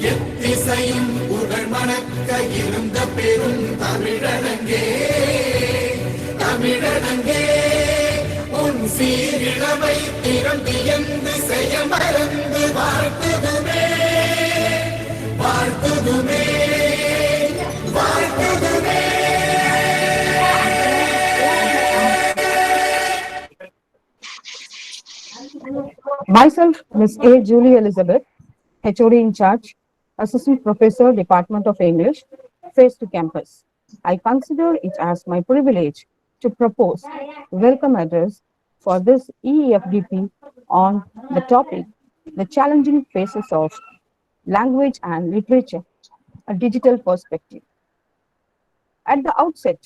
எத்திசையும் புகழ் மணக்க இருந்த பெரும் தமிழனங்கே, தமிழனங்கே உன் சீரிழமை திறந்து எந்து செய்ய மறந்து வாழ்த்துதுமே, வாழ்த்துதுமே, வாழ்த்துதுமே. Myself, Ms. A. Julie Elizabeth, HOD in charge, Assistant Professor, Department of English, Face to Campus. I consider it as my privilege to propose welcome address for this EFDP on the topic, the challenging phases of language and literature, a digital perspective. At the outset,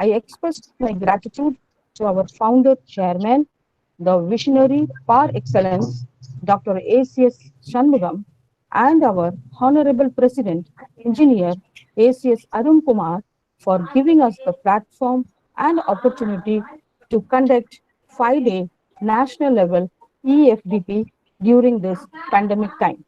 I express my gratitude to our founder chairman, the visionary par excellence, Dr. A.C.S. Shanmugam, and our Honorable President, Engineer A.C.S. Arun Kumar, for giving us the platform and opportunity to conduct 5-day national level EFDP during this pandemic time.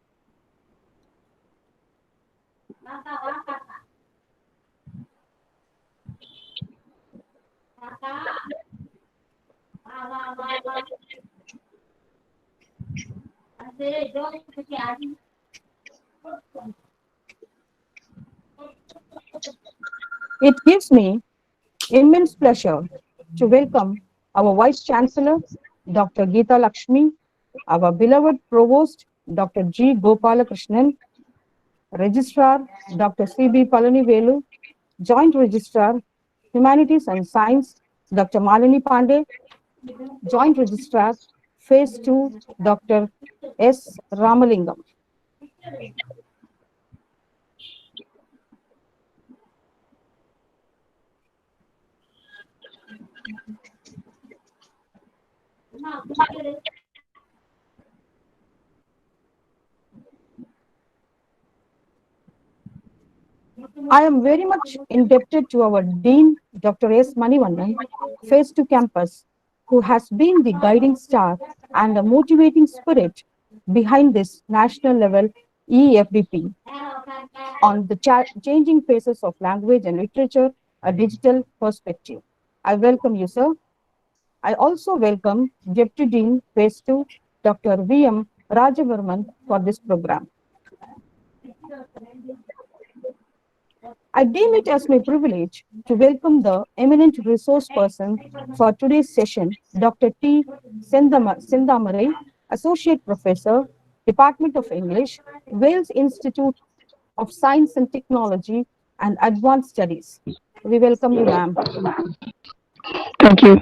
It gives me immense pleasure to welcome our Vice Chancellor, Dr. Geeta Lakshmi, our beloved Provost, Dr. G. Gopalakrishnan, Registrar, Dr. C.B. Palanivelu, Joint Registrar, Humanities and Science, Dr. Malini Pandey, Joint Registrar, Phase 2, Dr. S. Ramalingam. I am very much indebted to our Dean, Dr. S. Manivannan, Face to Campus, who has been the guiding star and the motivating spirit behind this national level EFDP on the changing phases of language and literature, a digital perspective. I welcome you, sir. I also welcome Deputy Dean, Phase 2, Dr. V.M. Rajavarman for this program. I deem it as my privilege to welcome the eminent resource person for today's session, Dr. T. Sendamarai, Associate Professor, Department of English, Wales Institute of Science and Technology and Advanced Studies. We welcome you, ma'am. Thank you.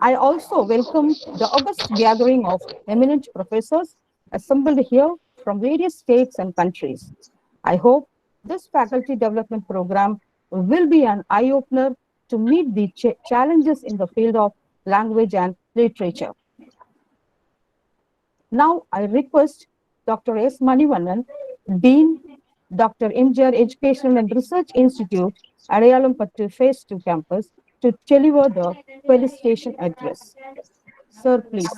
I also welcome the august gathering of eminent professors assembled here from various states and countries. I hope this faculty development program will be an eye-opener to meet the challenges in the field of language and literature. Now I request Dr. S. Manivannan, Dean, Dr. MGR Educational and Research Institute, Adayalampattu Phase 2 Campus, to deliver the felicitation address. Sir, please.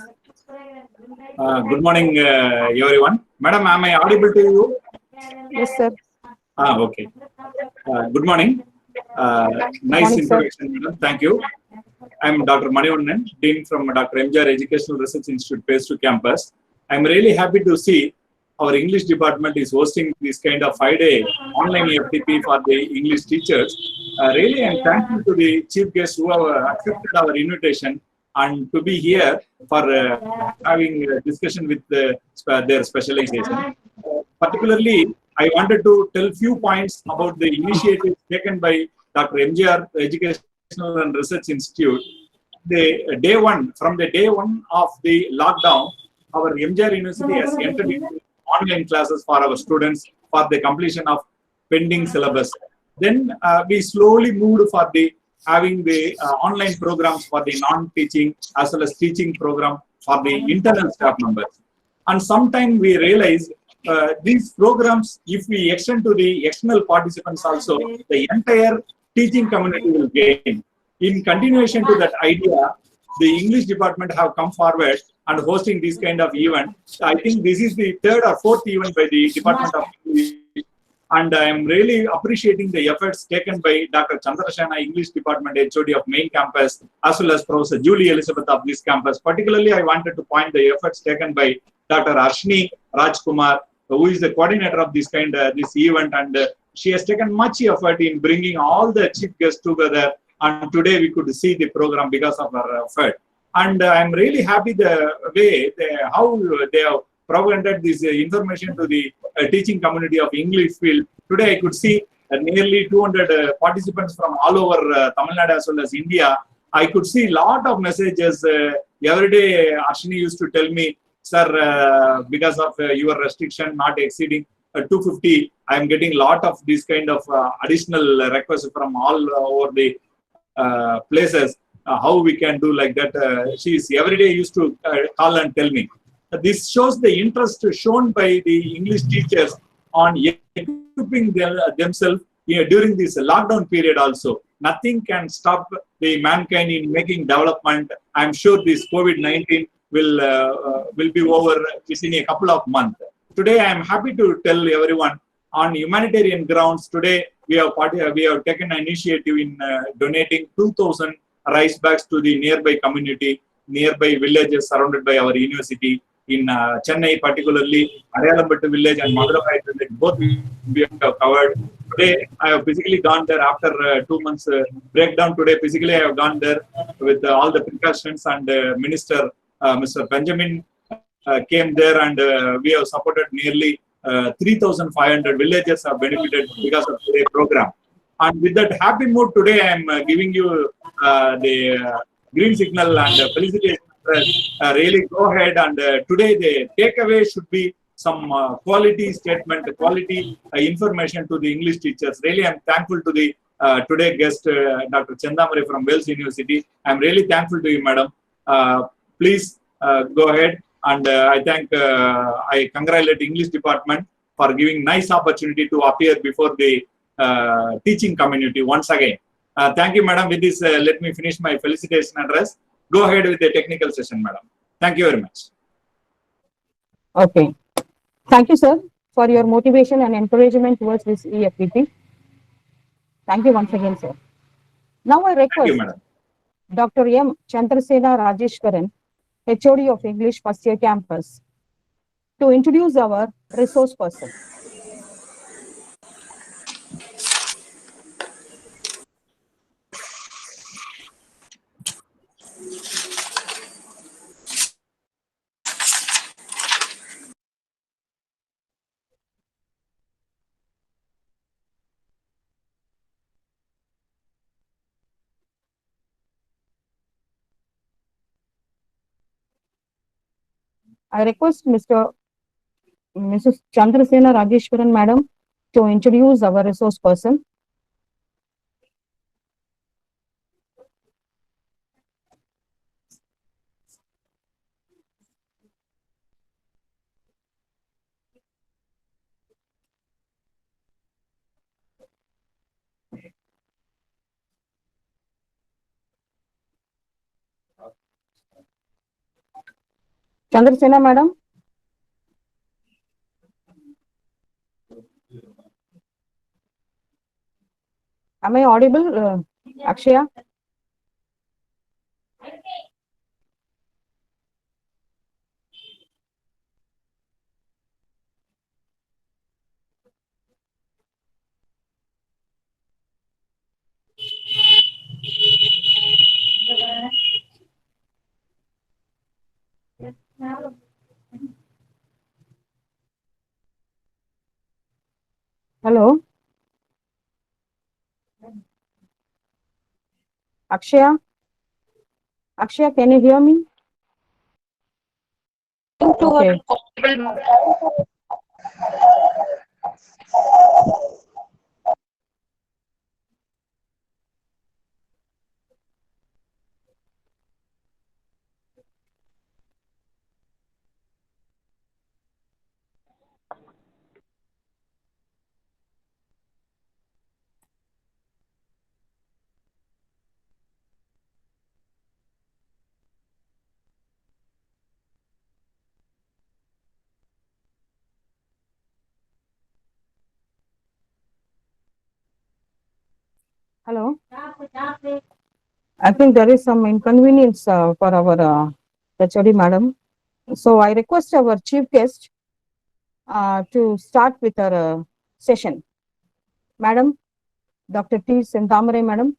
Good morning, everyone. Madam, am I audible to you? Yes, sir. Okay. Good morning. Nice morning, introduction, madam. Thank you. I'm Dr. Manivannan, Dean from Dr. MGR Educational Research Institute, Phase 2 Campus. I'm really happy to see our English department is hosting this kind of 5-day online EFDP for the English teachers. Really, I'm thankful to the chief guests who have accepted our invitation and to be here for having a discussion with their specialization. Particularly, I wanted to tell few points about the initiatives taken by Dr. MGR Educational and Research Institute. From the day one of the lockdown, our MGR University has entered into online classes for our students for the completion of pending syllabus. Then we slowly moved for the having the online programs for the non-teaching as well as teaching program for the internal staff members. And sometime we realized these programs, if we extend to the external participants also, the entire teaching community will gain. In continuation to that idea, the English department have come forward and hosting this kind of event. I think this is the third or fourth event by the Department of English. And I am really appreciating the efforts taken by Dr. Chandrasena, English Department HOD of main campus, as well as Professor Julie Elizabeth of this campus. Particularly, I wanted to point the efforts taken by Dr. Arshni Rajkumar, who is the coordinator of this this event, and she has taken much effort in bringing all the chief guests together. And today we could see the program because of her effort. And I'm really happy the way how they have provided this information to the teaching community of English field. Today I could see nearly 200 participants from all over Tamil Nadu as well as India. I could see a lot of messages. Every day Ashini used to tell me, sir, because of your restriction not exceeding 250, I am getting a lot of this kind of additional requests from all over the places. How we can do like that. She is every day used to call and tell me. This shows the interest shown by the English teachers on equipping themselves during this lockdown period also. Nothing can stop the mankind in making development. I'm sure this COVID-19 will be over within a couple of months. Today, I am happy to tell everyone on humanitarian grounds. Today, we have taken an initiative in donating 2,000 rice bags to the nearby community, nearby villages surrounded by our university. In Chennai, particularly Adayalambettu village and Madurai village, both we have covered. Today, I have physically gone there after 2 months breakdown. Today, physically, I have gone there with all the precautions, and Minister Mr. Benjamin came there, and we have supported nearly 3,500 villages have benefited because of today's program. And with that happy mood, today I am giving you the green signal and felicitation. Really go ahead, and today the takeaway should be some quality statement, quality information to the English teachers. Really, I'm thankful to the today guest, Dr. Chandamari from Wales University. I'm really thankful to you, madam. Please go ahead, and I congratulate English department for giving nice opportunity to appear before the teaching community once again. Thank you, madam. With this, let me finish my felicitation address. Go ahead with the technical session, madam. Thank you very much. Okay. Thank you, sir, for your motivation and encouragement towards this EFPP. Thank you once again, sir. Now I request Dr. M. Chandrasena Rajeshwaran, HOD of English First Year Campus, to introduce our resource person. I request Mrs. Chandrasena Rajeshwaran, madam, to introduce our resource person. Chandrasena, madam. Am I audible, Akshaya? Hello? Akshaya? Akshaya, can you hear me? Okay. Hello. I think there is some inconvenience for our HOD madam. So I request our chief guest to start with our session. Madam, Dr. T. Sendamare madam,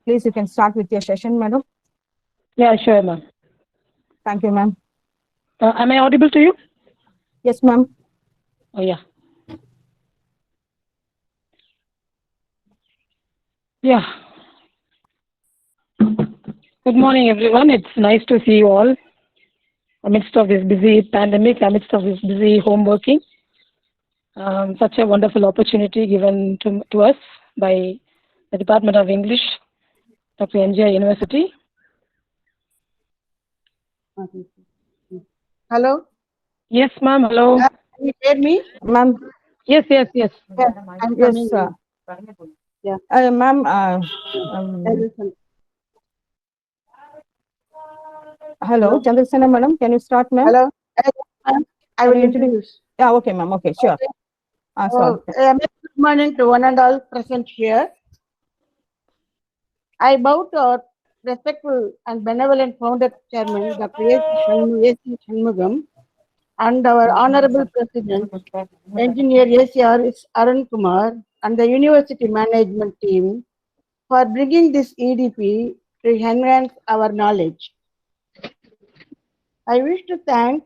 please you can start with your session, madam. Yeah, sure, ma'am. Thank you, ma'am. Am I audible to you? Yes, ma'am. Oh, yeah. Yeah. Good morning, everyone. It's nice to see you all amidst of this busy pandemic, amidst of this busy home working. Such a wonderful opportunity given to us by the Department of English, Dr. NGI University. Hello, Yes, ma'am. Hello. can you hear me? Ma'am, Yes, yes, yes. Yeah, I'm yes, coming. Yeah. ma'am, hello, Chandrasena madam, can you start, ma'am? Hello, I Can will you introduce? introduce. Yeah, okay, ma'am, okay, sure. Sorry. Good morning to one and all present here. I bow to our respectful and benevolent founder chairman, Dr. A.C. Shanmugam, and our honorable president, engineer A.C.R. Arun Kumar, and the university management team for bringing this EDP to enhance our knowledge. I wish to thank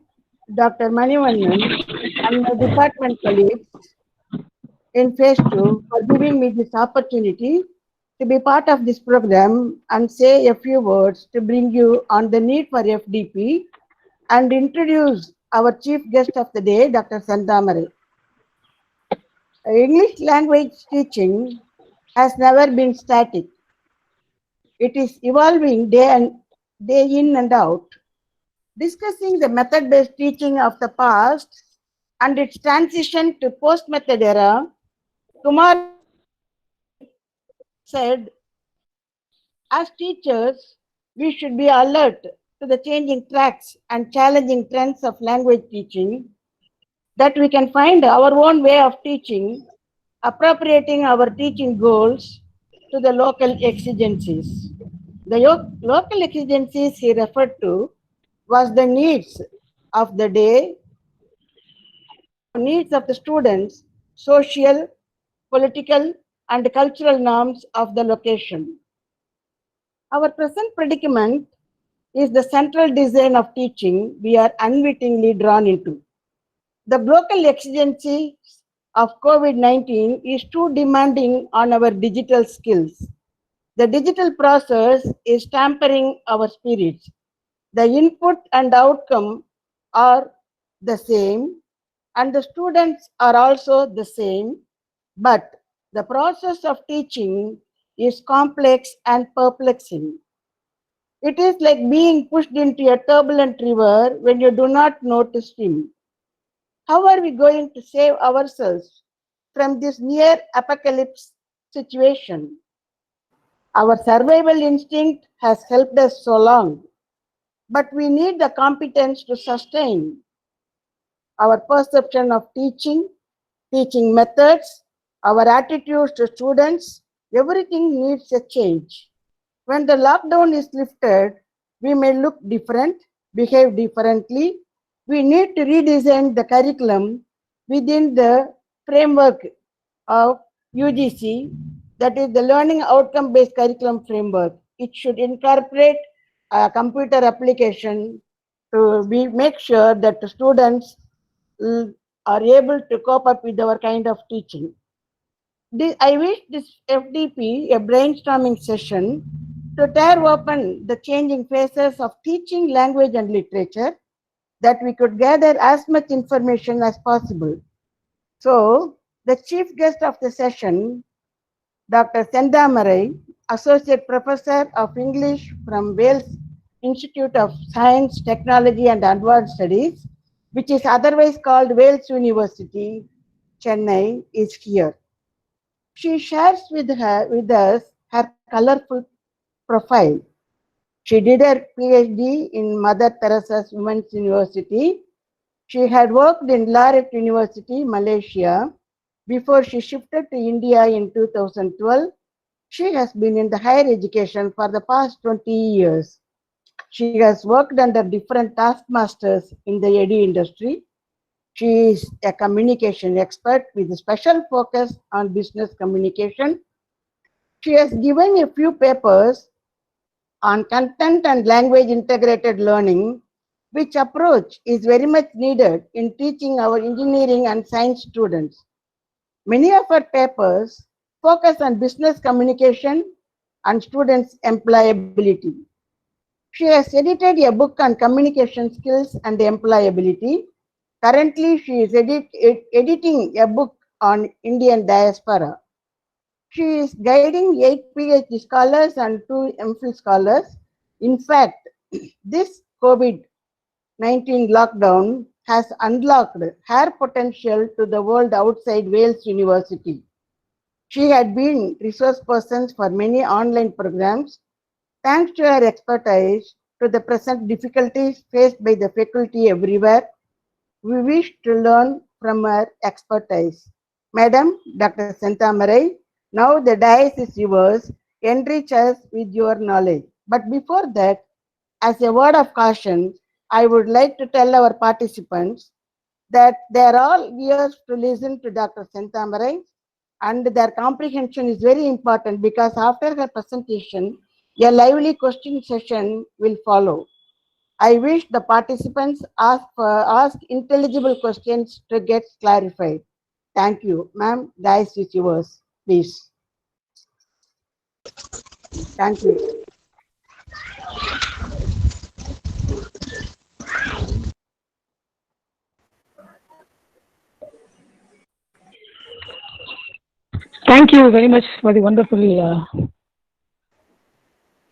Dr. Manivannan and my department colleagues in phase 2 for giving me this opportunity to be part of this program and say a few words to bring you on the need for FDP and introduce our chief guest of the day, Dr. Sendamare. English language teaching has never been static. It is evolving day in and out. Discussing the method-based teaching of the past and its transition to post-method era, Kumar said, as teachers, we should be alert to the changing tracks and challenging trends of language teaching, that we can find our own way of teaching, appropriating our teaching goals to the local exigencies. The local exigencies he referred to was the needs of the day, needs of the students, social, political, and cultural norms of the location. Our present predicament is the central design of teaching we are unwittingly drawn into. The local exigency of COVID-19 is too demanding on our digital skills. The digital process is tampering our spirits. The input and outcome are the same, and the students are also the same, but the process of teaching is complex and perplexing. It is like being pushed into a turbulent river when you do not know to swim. How are we going to save ourselves from this near apocalypse situation? Our survival instinct has helped us so long, but we need the competence to sustain our perception of teaching, teaching methods, our attitudes to students. Everything needs a change. When the lockdown is lifted, we may look different, behave differently. We need to redesign the curriculum within the framework of UGC, that is the Learning Outcome Based Curriculum Framework. It should incorporate a computer application to make sure that the students are able to cope up with our kind of teaching. I wish this FDP, a brainstorming session, to tear open the changing phases of teaching language and literature, that we could gather as much information as possible. So, the chief guest of the session, Dr. Sendamare, Associate Professor of English from Wales Institute of Science, Technology and Advanced Studies, which is otherwise called Wales University, Chennai, is here. She shares with us her colorful profile. She did her PhD in Mother Teresa's Women's University. She had worked in Laureate University, Malaysia, before she shifted to India in 2012 She has been in the higher education for the past 20 years. She has worked under different taskmasters in the edu industry. She is a communication expert with a special focus on business communication. She has given a few papers on content and language integrated learning, which approach is very much needed in teaching our engineering and science students. Many of her papers focus on business communication and students' employability. She has edited a book on communication skills and employability. Currently, she is editing a book on Indian diaspora. She is guiding 8 PhD scholars and 2 MPhil scholars. In fact, this COVID-19 lockdown has unlocked her potential to the world outside Wales University. She had been resource person for many online programs. Thanks to her expertise to the present difficulties faced by the faculty everywhere, we wish to learn from her expertise. Madam Dr. Sentamarai, now the dais is yours. Enrich us with your knowledge. But before that, as a word of caution, I would like to tell our participants that they are all ears to listen to Dr. Sentamarai, and their comprehension is very important because after her presentation, a lively question session will follow. I wish the participants ask intelligible questions to get clarified. Thank you. Ma'am, dice is yours, please. Thank you. Thank you very much for the wonderful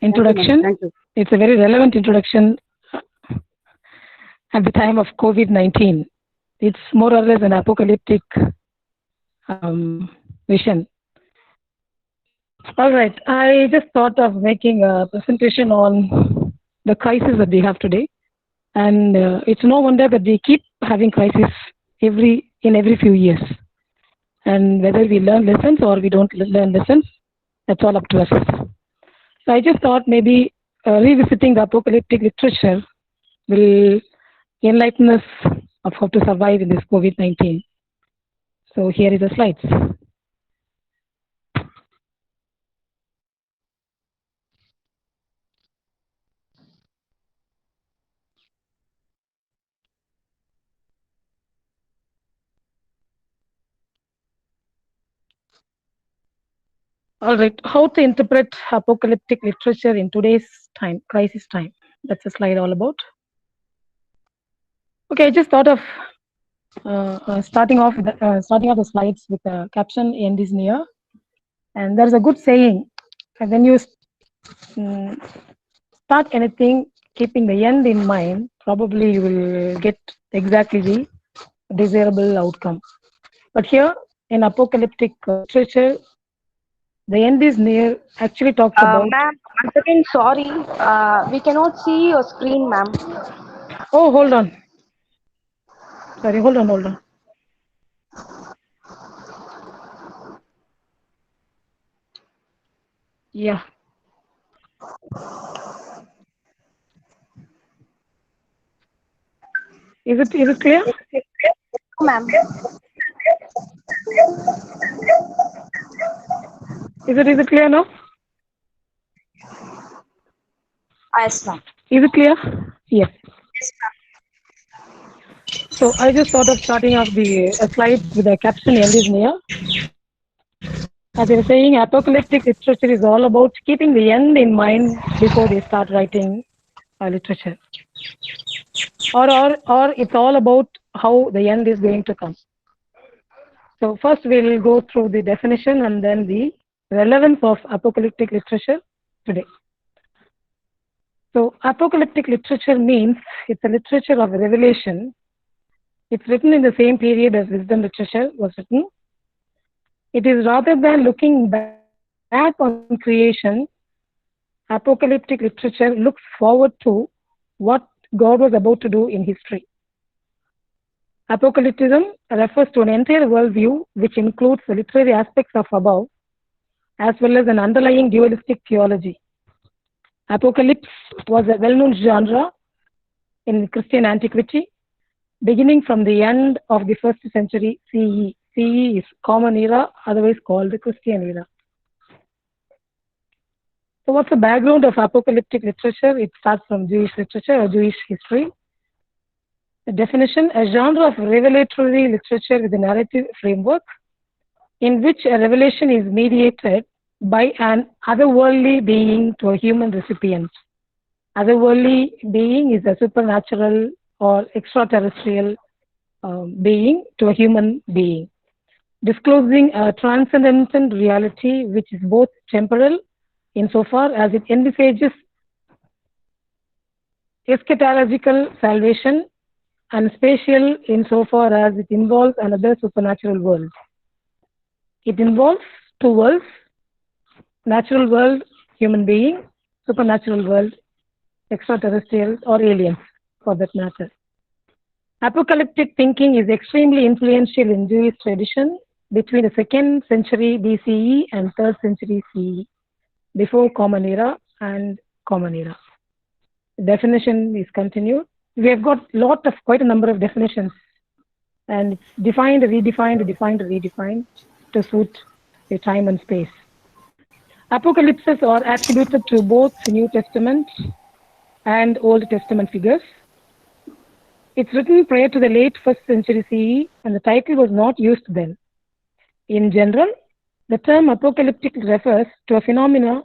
introduction. Thank you. It's a very relevant introduction at the time of COVID-19. It's more or less an apocalyptic vision. All right, I just thought of making a presentation on the crisis that we have today. And it's no wonder that we keep having crisis in every few years. And whether we learn lessons or we don't learn lessons, that's all up to us. So I just thought maybe revisiting the apocalyptic literature will enlighten us of how to survive in this COVID-19. So here is the slides. All right, how to interpret apocalyptic literature in today's time, crisis time. That's a slide all about. Okay, I just thought of starting off the slides with a caption, "End is near." And there's a good saying, when you start anything keeping the end in mind, probably you will get exactly the desirable outcome. But here in apocalyptic literature, the end is near actually talks about. Ma'am, once again, sorry. We cannot see your screen, ma'am. Oh, hold on. Sorry, hold on. Yeah. Is it clear? Ma'am. Is it clear now? Yes, ma'am. Is it clear? Yes. Yes, ma'am. So I just thought of starting off the slide with a caption, "End is near." As I was saying, apocalyptic literature is all about keeping the end in mind before they start writing literature. Or it's all about how the end is going to come. So first we'll go through the definition and then the relevance of apocalyptic literature today. So apocalyptic literature means it's a literature of revelation. It's written in the same period as wisdom literature was written. It is rather than looking back on creation, apocalyptic literature looks forward to what God was about to do in history. Apocalypticism refers to an entire worldview which includes the literary aspects of above, as well as an underlying dualistic theology. Apocalypse was a well-known genre in Christian antiquity, beginning from the end of the 1st century CE. CE is Common Era, otherwise called the Christian Era. So what's the background of apocalyptic literature? It starts from Jewish literature or Jewish history. The definition: a genre of revelatory literature with a narrative framework in which a revelation is mediated by an otherworldly being to a human recipient. Otherworldly being is a supernatural or extraterrestrial being to a human being, disclosing a transcendental reality which is both temporal insofar as it envisages eschatological salvation and spatial insofar as it involves another supernatural world. It involves two worlds: natural world, human being; supernatural world, extraterrestrials or aliens for that matter. Apocalyptic thinking is extremely influential in Jewish tradition between the 2nd century BCE and 3rd century CE, before Common Era and Common Era. The definition is continued. We have got quite a number of definitions, and it's defined, redefined, defined, redefined to suit the time and space. Apocalypses are attributed to both New Testament and Old Testament figures. It's written prior to the late 1st century CE, and the title was not used then. In general, the term apocalyptic refers to a phenomenon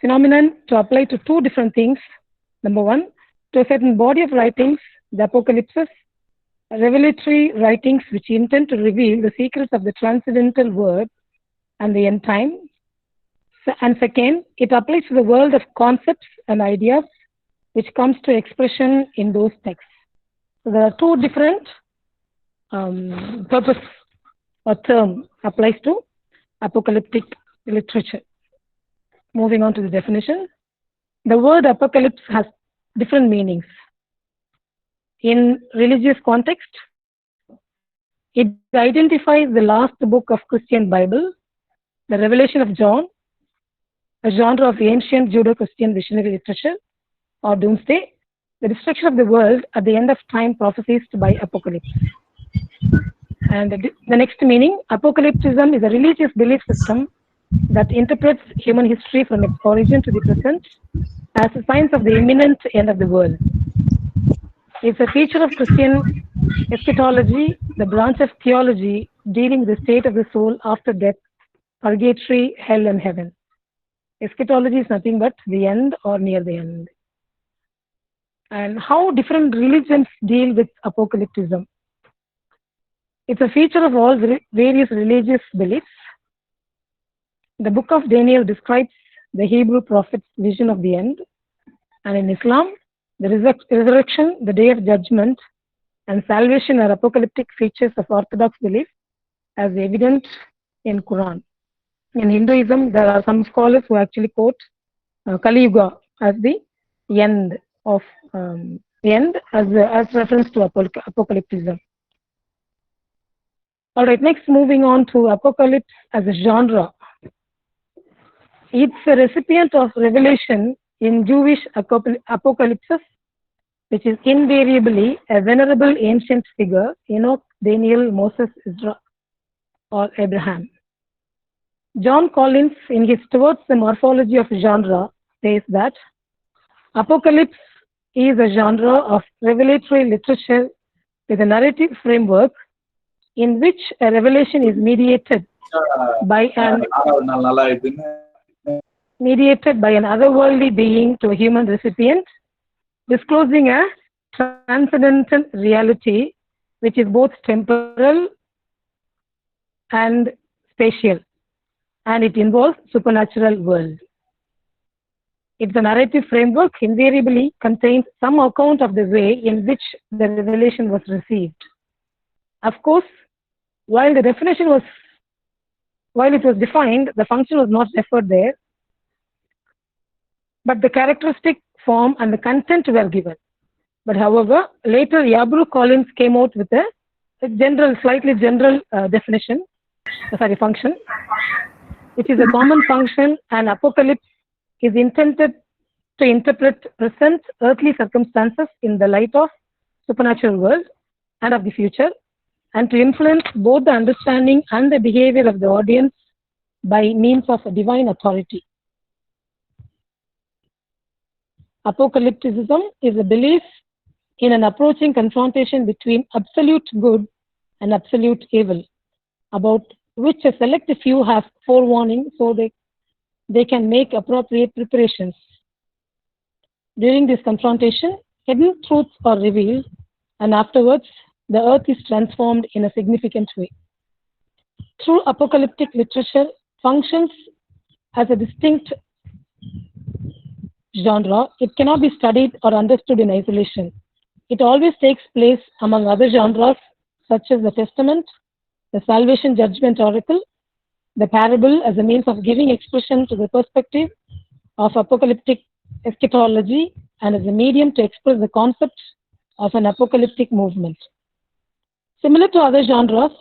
to apply to two different things. Number one, to a certain body of writings, the apocalypses, revelatory writings which intend to reveal the secrets of the transcendental word and the end time. And second, it applies to the world of concepts and ideas which comes to expression in those texts. So there are two different purpose or term applies to apocalyptic literature. Moving on to the definition. The word apocalypse has different meanings. In religious context, it identifies the last book of Christian Bible, the Revelation of John, a genre of ancient Judeo-Christian visionary literature, or doomsday, the destruction of the world at the end of time prophesied by Apocalypse. And the next meaning, apocalypticism is a religious belief system that interprets human history from its origin to the present as signs of the imminent end of the world. It's a feature of Christian eschatology, the branch of theology dealing with the state of the soul after death, purgatory, hell, and heaven. Eschatology is nothing but the end or near the end. And how different religions deal with apocalypticism. It's a feature of all various religious beliefs. The book of Daniel describes the Hebrew prophet's vision of the end. And in Islam, the resurrection, the day of judgment, and salvation are apocalyptic features of Orthodox belief as evident in Quran. In Hinduism, there are some scholars who actually quote Kali Yuga as the end of as reference to apocalypticism. All right, next moving on to apocalypse as a genre. It's a recipient of revelation in Jewish apocalypses, which is invariably a venerable ancient figure, Enoch, Daniel, Moses, Ezra, or Abraham. John Collins, in his Towards the Morphology of Genre, says that apocalypse is a genre of revelatory literature with a narrative framework in which a revelation is mediated by an otherworldly being to a human recipient, disclosing a transcendental reality which is both temporal and spatial, and it involves supernatural world. It's a narrative framework invariably contains some account of the way in which the revelation was received. Of course, while it was defined, the function was not referred there, but the characteristic form and the content were given. But however, later Yabru Collins came out with a slightly general function. which is a common function, and apocalypse is intended to interpret present earthly circumstances in the light of supernatural world and of the future, and to influence both the understanding and the behavior of the audience by means of a divine authority. Apocalypticism is a belief in an approaching confrontation between absolute good and absolute evil, about which a select few have forewarning so they can make appropriate preparations. During this confrontation, hidden truths are revealed, and afterwards, the earth is transformed in a significant way. True apocalyptic literature functions as a distinct genre. It cannot be studied or understood in isolation. It always takes place among other genres such as the Testament, the Salvation Judgment Oracle, the parable as a means of giving expression to the perspective of apocalyptic eschatology, and as a medium to express the concept of an apocalyptic movement. Similar to other genres,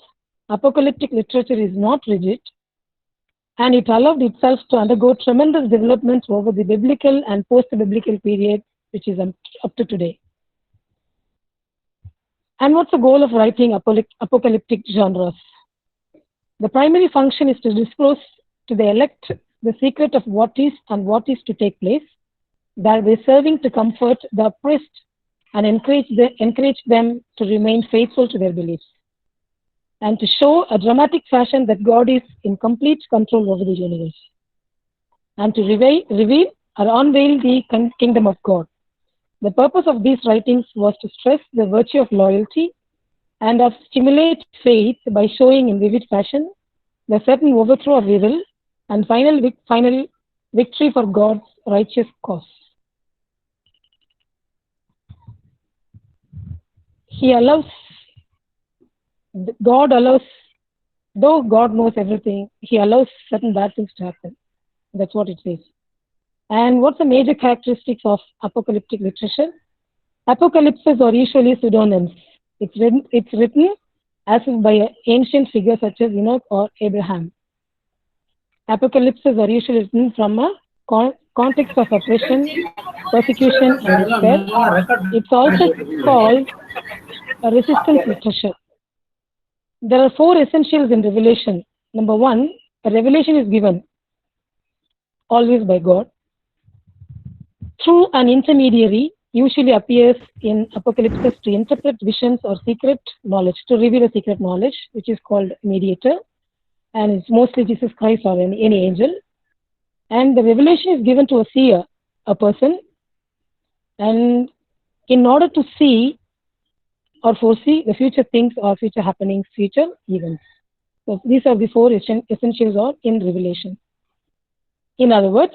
apocalyptic literature is not rigid, and it allowed itself to undergo tremendous development over the biblical and post-biblical period, which is up to today. And what's the goal of writing apocalyptic genres? The primary function is to disclose to the elect the secret of what is and what is to take place, thereby serving to comfort the oppressed and encourage them to remain faithful to their beliefs, and to show a dramatic fashion that God is in complete control over the universe, and to reveal or unveil the kingdom of God. The purpose of these writings was to stress the virtue of loyalty and of stimulate faith by showing in vivid fashion the certain overthrow of evil and final victory for God's righteous cause. God allows, though God knows everything, He allows certain bad things to happen. That's what it says. And what's the major characteristics of apocalyptic literature? Apocalypses are usually pseudonyms. It's written as if by ancient figures such as Enoch or Abraham. Apocalypses are usually written from a context of oppression, persecution, and despair. It's also called a resistance literature. There are 4 essentials in revelation. Number 1, a revelation is given always by God through an intermediary, usually appears in apocalypses to interpret visions or secret knowledge, to reveal a secret knowledge, which is called mediator, and it's mostly Jesus Christ or any angel. And the revelation is given to a seer, a person, and in order to see or foresee the future things or future happenings, future events. So these are the 4 essentials in revelation. In other words,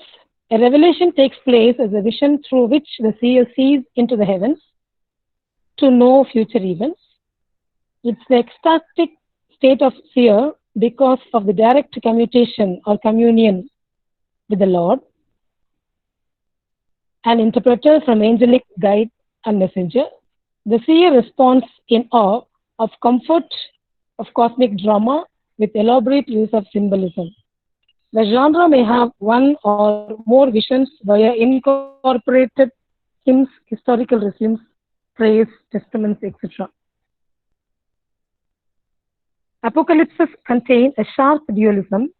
a revelation takes place as a vision through which the seer sees into the heavens to know future events. It's the ecstatic state of seer because of the direct commutation or communion with the Lord, an interpreter from angelic guide and messenger. The seer responds in awe of comfort of cosmic drama with elaborate use of symbolism. The genre may have one or more visions via incorporated hymns, historical resumes, praise, testaments, etc. Apocalypses contain a sharp dualism,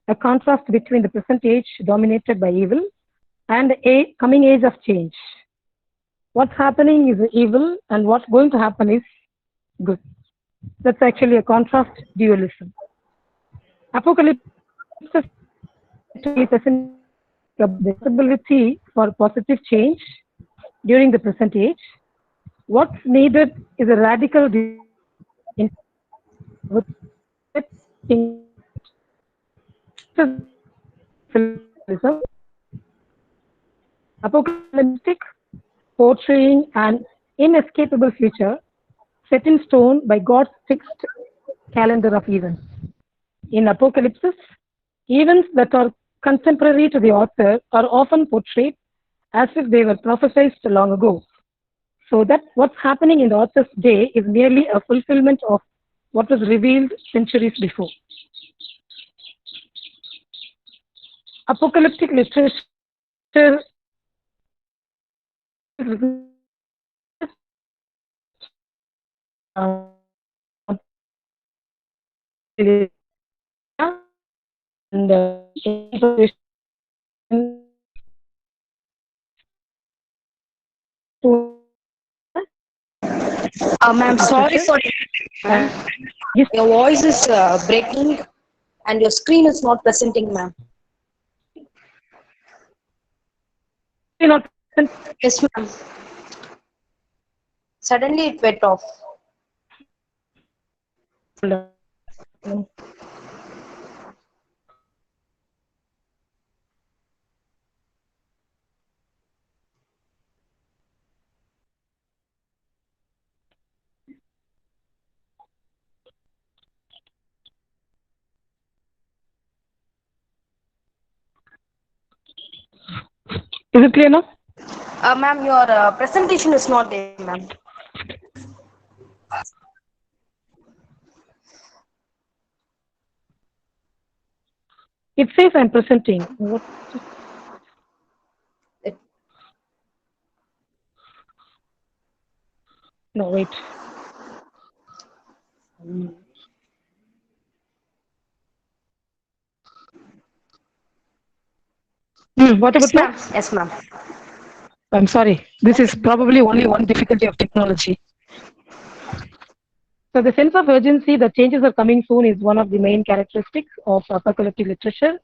a contrast between the present age dominated by evil and a coming age of change. What's happening is evil and what's going to happen is good. That's actually a contrast dualism. Apocalypse presents the possibility for positive change during the present age. What's needed is a radical apocalyptic, portraying an inescapable future set in stone by God's fixed calendar of events. In apocalypses, events that are contemporary to the author are often portrayed as if they were prophesied long ago, so that what's happening in the author's day is merely a fulfillment of what was revealed centuries before. apocalyptic literature and Ma'am, sorry for yes, your voice is breaking and your screen is not presenting, ma'am. not Yes, ma'am. Suddenly it went off. Is it clear now? Ma'am, your presentation is not there, ma'am. It says I'm presenting. What? It- No, wait. What Yes, about now? ma'am. Yes, ma'am. I'm sorry. This is probably only one difficulty of technology. So the sense of urgency that changes are coming soon is one of the main characteristics of apocalyptic literature.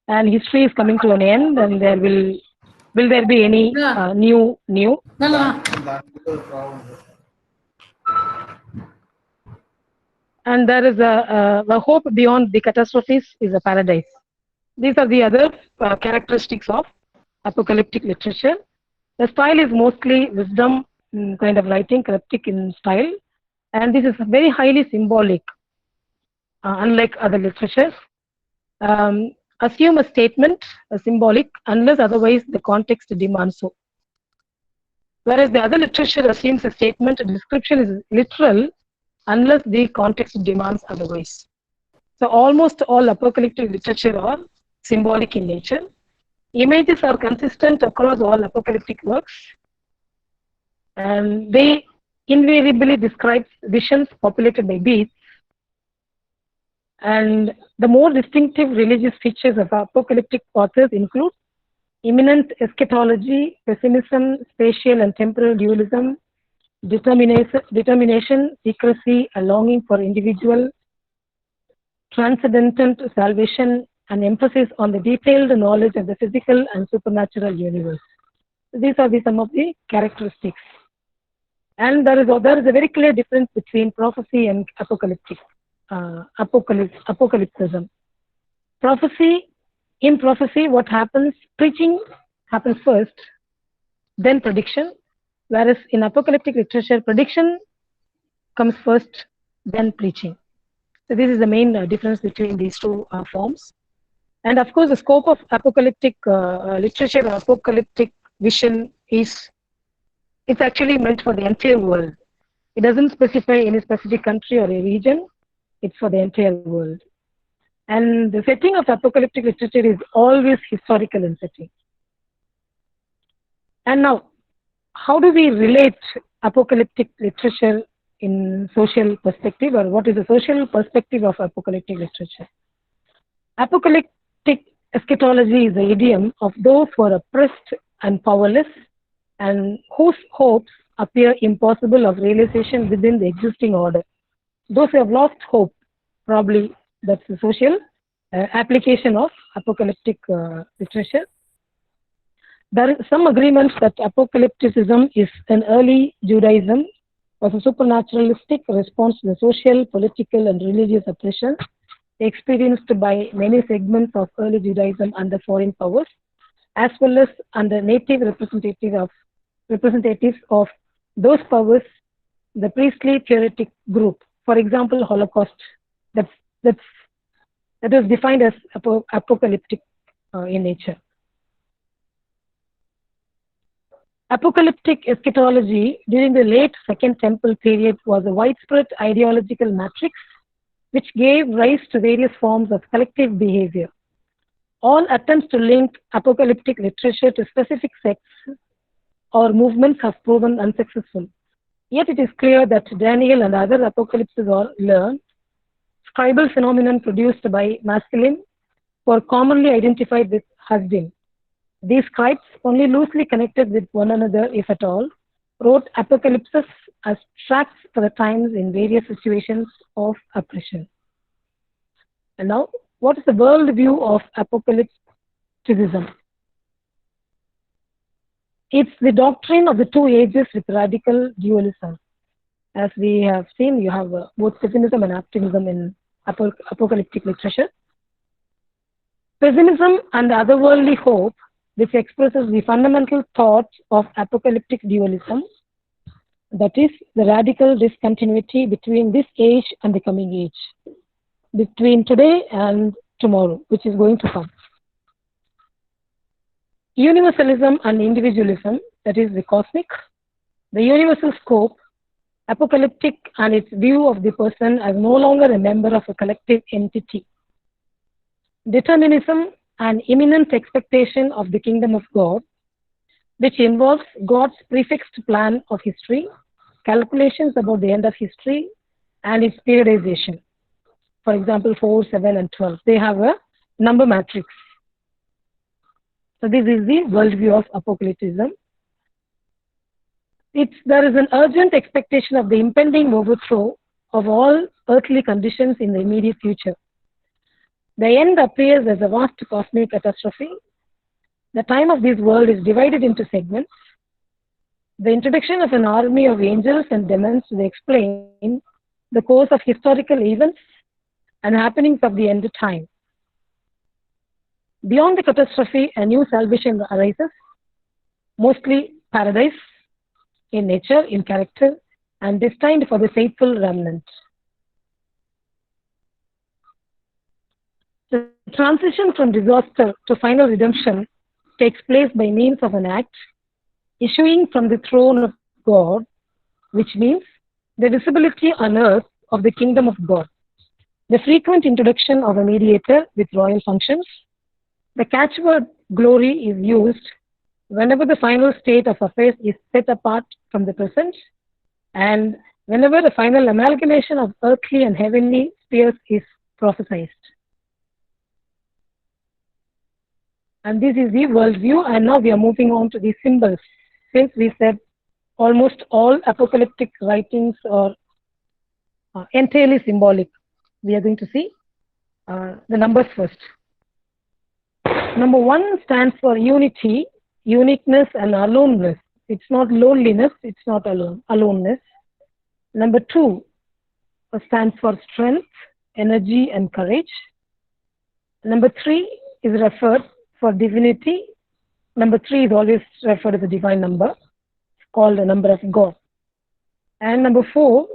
And history is coming to an end, and will there be any new? And there is a hope beyond the catastrophes is a paradise. These are the other characteristics of apocalyptic literature. The style is mostly wisdom kind of writing, cryptic in style, and this is very highly symbolic, unlike other literatures. Assume a statement, a symbolic, unless otherwise the context demands so. Whereas the other literature assumes a statement, a description is literal, unless the context demands otherwise. So almost all apocalyptic literature are symbolic in nature. Images are consistent across all apocalyptic works, and they invariably describe visions populated by beasts. And the more distinctive religious features of apocalyptic authors include imminent eschatology, pessimism, spatial and temporal dualism, determination, secrecy, a longing for individual, transcendental salvation, and emphasis on the detailed knowledge of the physical and supernatural universe. These are some of the characteristics. And there is a very clear difference between prophecy and apocalypticism. In prophecy, what happens? Preaching happens first, then prediction. Whereas in apocalyptic literature, prediction comes first, then preaching. So this is the main difference between these two forms. And of course, the scope of apocalyptic literature or apocalyptic vision is it's actually meant for the entire world. It doesn't specify any specific country or a region. It's for the entire world. And the setting of apocalyptic literature is always historical in setting. And now, how do we relate apocalyptic literature in social perspective, or what is the social perspective of apocalyptic literature? Apocalyptic eschatology is the idiom of those who are oppressed and powerless and whose hopes appear impossible of realization within the existing order. Those who have lost hope, probably that's the social application of apocalyptic literature. There is some agreement that apocalypticism is an early Judaism, was a supernaturalistic response to the social, political, and religious oppression experienced by many segments of early Judaism under foreign powers, as well as under native representatives of those powers, the priestly theoretic group. For example, Holocaust, that is defined as apocalyptic in nature. Apocalyptic eschatology during the late Second Temple period was a widespread ideological matrix which gave rise to various forms of collective behavior. All attempts to link apocalyptic literature to specific sects or movements have proven unsuccessful. Yet it is clear that Daniel and other apocalypses are learned, scribal phenomenon produced by masculine were commonly identified with Hasdin. These scribes, only loosely connected with one another, if at all, wrote apocalypses as tracts for the times in various situations of oppression. And now, what is the world view of apocalypticism? It's the doctrine of the two ages with radical dualism. As we have seen, you have both pessimism and optimism in apocalyptic literature. Pessimism and otherworldly hope, which expresses the fundamental thought of apocalyptic dualism, that is, the radical discontinuity between this age and the coming age, between today and tomorrow, which is going to come. Universalism and individualism, that is the cosmic, the universal scope, apocalyptic, and its view of the person as no longer a member of a collective entity. Determinism and imminent expectation of the kingdom of God, which involves God's prefixed plan of history, calculations about the end of history, and its periodization. For example, 4, 7, and 12. They have a number matrix. So this is the worldview of apocalypticism. There is an urgent expectation of the impending overthrow of all earthly conditions in the immediate future. The end appears as a vast cosmic catastrophe. The time of this world is divided into segments. The introduction of an army of angels and demons will explain the course of historical events and happenings of the end time. Beyond the catastrophe, a new salvation arises, mostly paradise in nature, in character, and destined for the faithful remnant. The transition from disaster to final redemption takes place by means of an act issuing from the throne of God, which means the visibility on earth of the kingdom of God, the frequent introduction of a mediator with royal functions. The catchword glory is used whenever the final state of affairs is set apart from the present, and whenever the final amalgamation of earthly and heavenly spheres is prophesied. And this is the worldview, and now we are moving on to the symbols. Since we said almost all apocalyptic writings are entirely symbolic, we are going to see the numbers first. Number 1 stands for unity, uniqueness, and aloneness. It's not loneliness, it's not aloneness. Number 2 stands for strength, energy, and courage. Number 3 is referred for divinity. Number 3 is always referred as a divine number, called the number of God. And number 4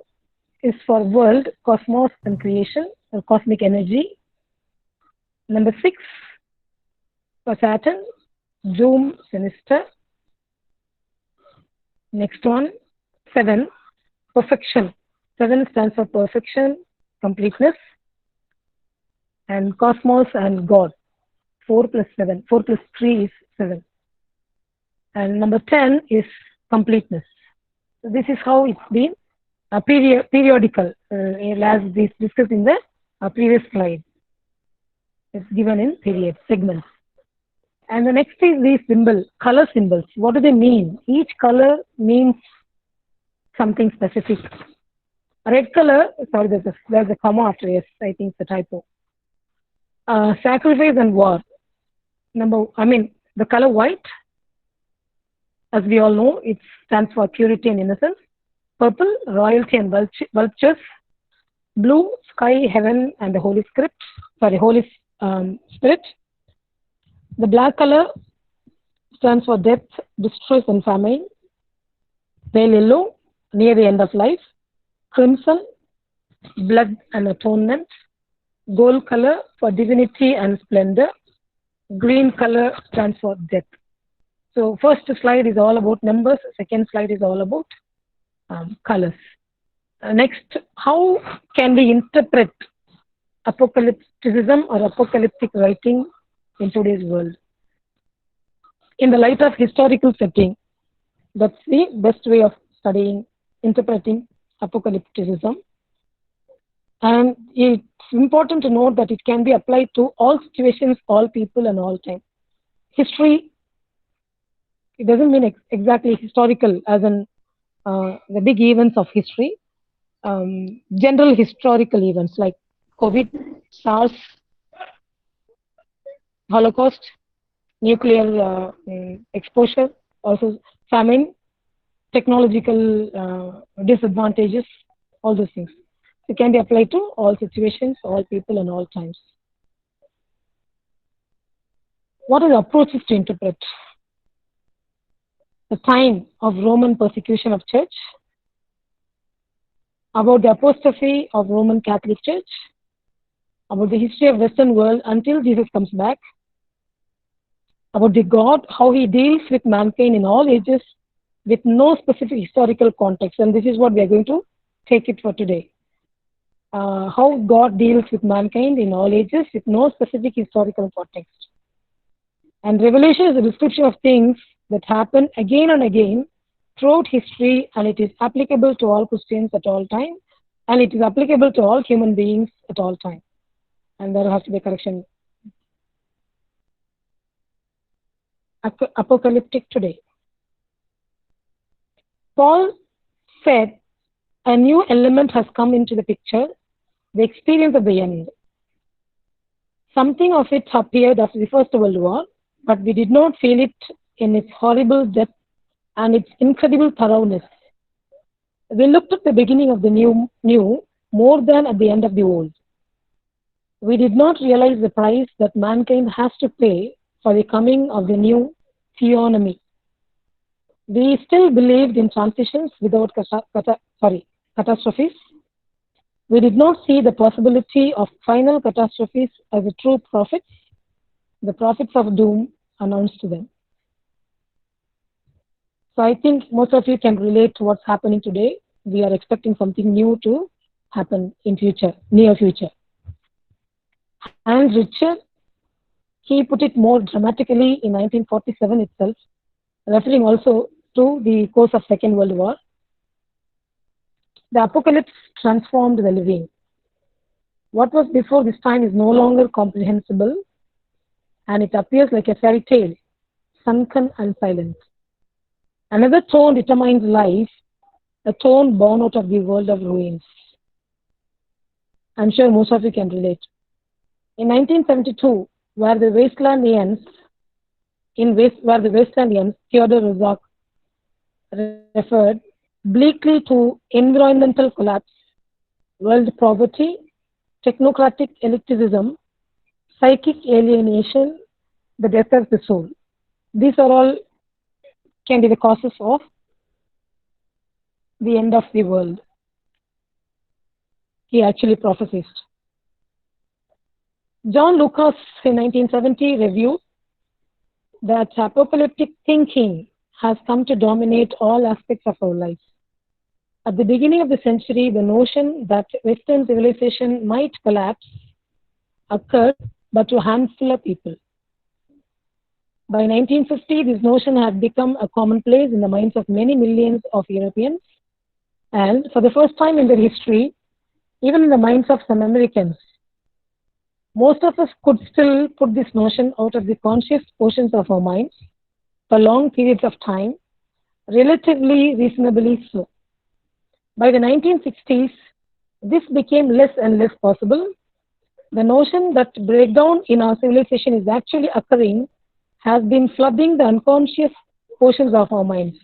is for world, cosmos, and creation, or cosmic energy. Number 6 for Saturn, doom, sinister. Next one, 7, perfection. 7 stands for perfection, completeness, and cosmos and God. 4 plus 7, 4 plus 3 is 7. And number 10 is completeness. So this is how it's been periodical, as we discussed in the previous slide. It's given in period, segments. And the next is the symbol, color symbols. What do they mean? Each color means something specific. Red color, sorry, there's a comma after S, I think it's a typo. Sacrifice and war. The color white, as we all know, it stands for purity and innocence. Purple, royalty and vultures. Blue, sky, heaven, and the Holy Spirit. The black color stands for death, distress, and famine. Pale yellow, near the end of life. Crimson, blood and atonement. Gold color for divinity and splendor. Green color stands for death. So first slide is all about numbers. Second slide is all about colors. Next, how can we interpret apocalypticism or apocalyptic writing in today's world. In the light of historical setting, that's the best way of studying, interpreting apocalypticism. And it's important to note that it can be applied to all situations, all people, and all time. History, it doesn't mean exactly historical as in the big events of history. General historical events like COVID, SARS, Holocaust, nuclear exposure, also famine, technological disadvantages, all those things. It can be applied to all situations, all people, and all times. What are the approaches to interpret? The time of Roman persecution of church, about the apostasy of Roman Catholic Church, about the history of Western world until Jesus comes back, about the God, how he deals with mankind in all ages with no specific historical context. And this is what we are going to take it for today. How God deals with mankind in all ages with no specific historical context. And Revelation is a description of things that happen again and again throughout history, and it is applicable to all Christians at all time, and it is applicable to all human beings at all time. And there has to be a correction. Apocalyptic today. Paul said a new element has come into the picture, the experience of the end. Something of it appeared after the First World War, but we did not feel it in its horrible depth and its incredible thoroughness. We looked at the beginning of the new more than at the end of the old. We did not realize the price that mankind has to pay for the coming of the new theonomy. We still believed in transitions without catastrophes. We did not see the possibility of final catastrophes as the true prophets, the prophets of doom, announced to them. So I think most of you can relate to what's happening today. We are expecting something new to happen in future, near future. And Richard, he put it more dramatically in 1947 itself, referring also to the course of Second World War. The apocalypse transformed the living. What was before this time is no longer comprehensible, and it appears like a fairy tale, sunken and silent. Another tone determines life, a tone born out of the world of ruins. I'm sure most of you can relate. In 1972, where the wasteland ends, Theodore Roosevelt referred bleakly to environmental collapse, world poverty, technocratic elitism, psychic alienation, the death of the soul. These are all can be the causes of the end of the world. He actually prophesied. John Lucas in 1970 reviewed that apocalyptic thinking has come to dominate all aspects of our lives. At the beginning of the century, the notion that Western civilization might collapse occurred but to a handful of people. By 1950, this notion had become a commonplace in the minds of many millions of Europeans, and for the first time in their history, even in the minds of some Americans. Most of us could still put this notion out of the conscious portions of our minds for long periods of time, relatively reasonably so. By the 1960s, this became less and less possible. The notion that breakdown in our civilization is actually occurring has been flooding the unconscious portions of our minds.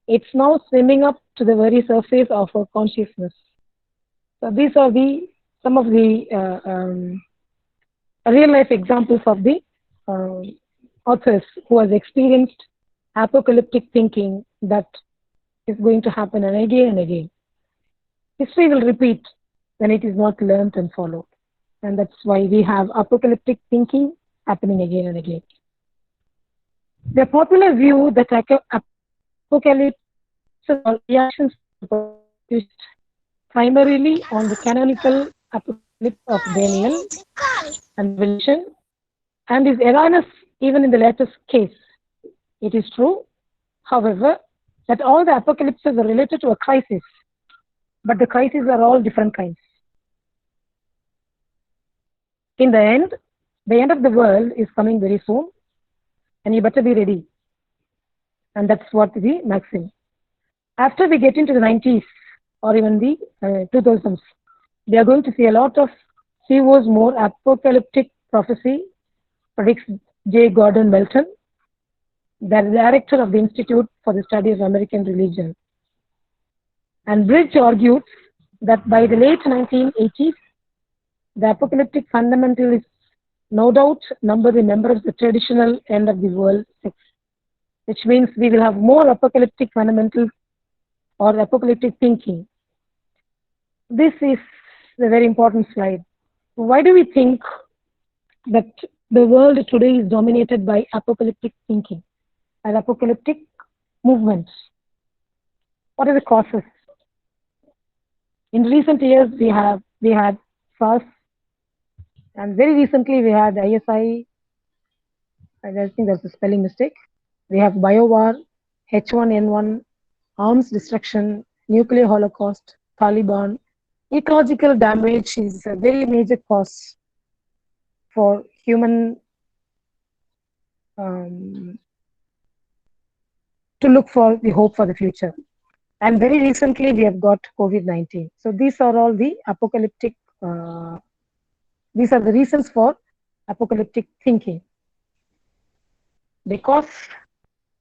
It's now swimming up to the very surface of our consciousness. So these are some of the real life examples of the authors who has experienced apocalyptic thinking that is going to happen and again. History will repeat when it is not learned and followed. And that's why we have apocalyptic thinking happening again and again. The popular view that apocalypse reactions primarily on the canonical apocalypse of Daniel and Revelation and is erroneous even in the latest case. It is true, however, that all the apocalypses are related to a crisis, but the crises are all different kinds. In the end of the world is coming very soon, and you better be ready. And that's what the maxim. After we get into the 90s or even the 2000s, we are going to see a lot of CEOs more apocalyptic prophecy, predicts J. Gordon Melton, the director of the Institute for the Study of American Religion. And Bridge argues that by the late 1980s, the apocalyptic fundamentalists no doubt number the members of the traditional end of the world sect, which means we will have more apocalyptic fundamentals or apocalyptic thinking. This is a very important slide. Why do we think that the world today is dominated by apocalyptic thinking and apocalyptic movements? What are the causes? In recent years, we had SARS, and very recently we had ISI. I think that's a spelling mistake. We have biowar, H1N1, arms destruction, nuclear holocaust, Taliban. Ecological damage is a very major cause for human to look for the hope for the future. And very recently we have got COVID-19. So these are all the apocalyptic, these are the reasons for apocalyptic thinking. Because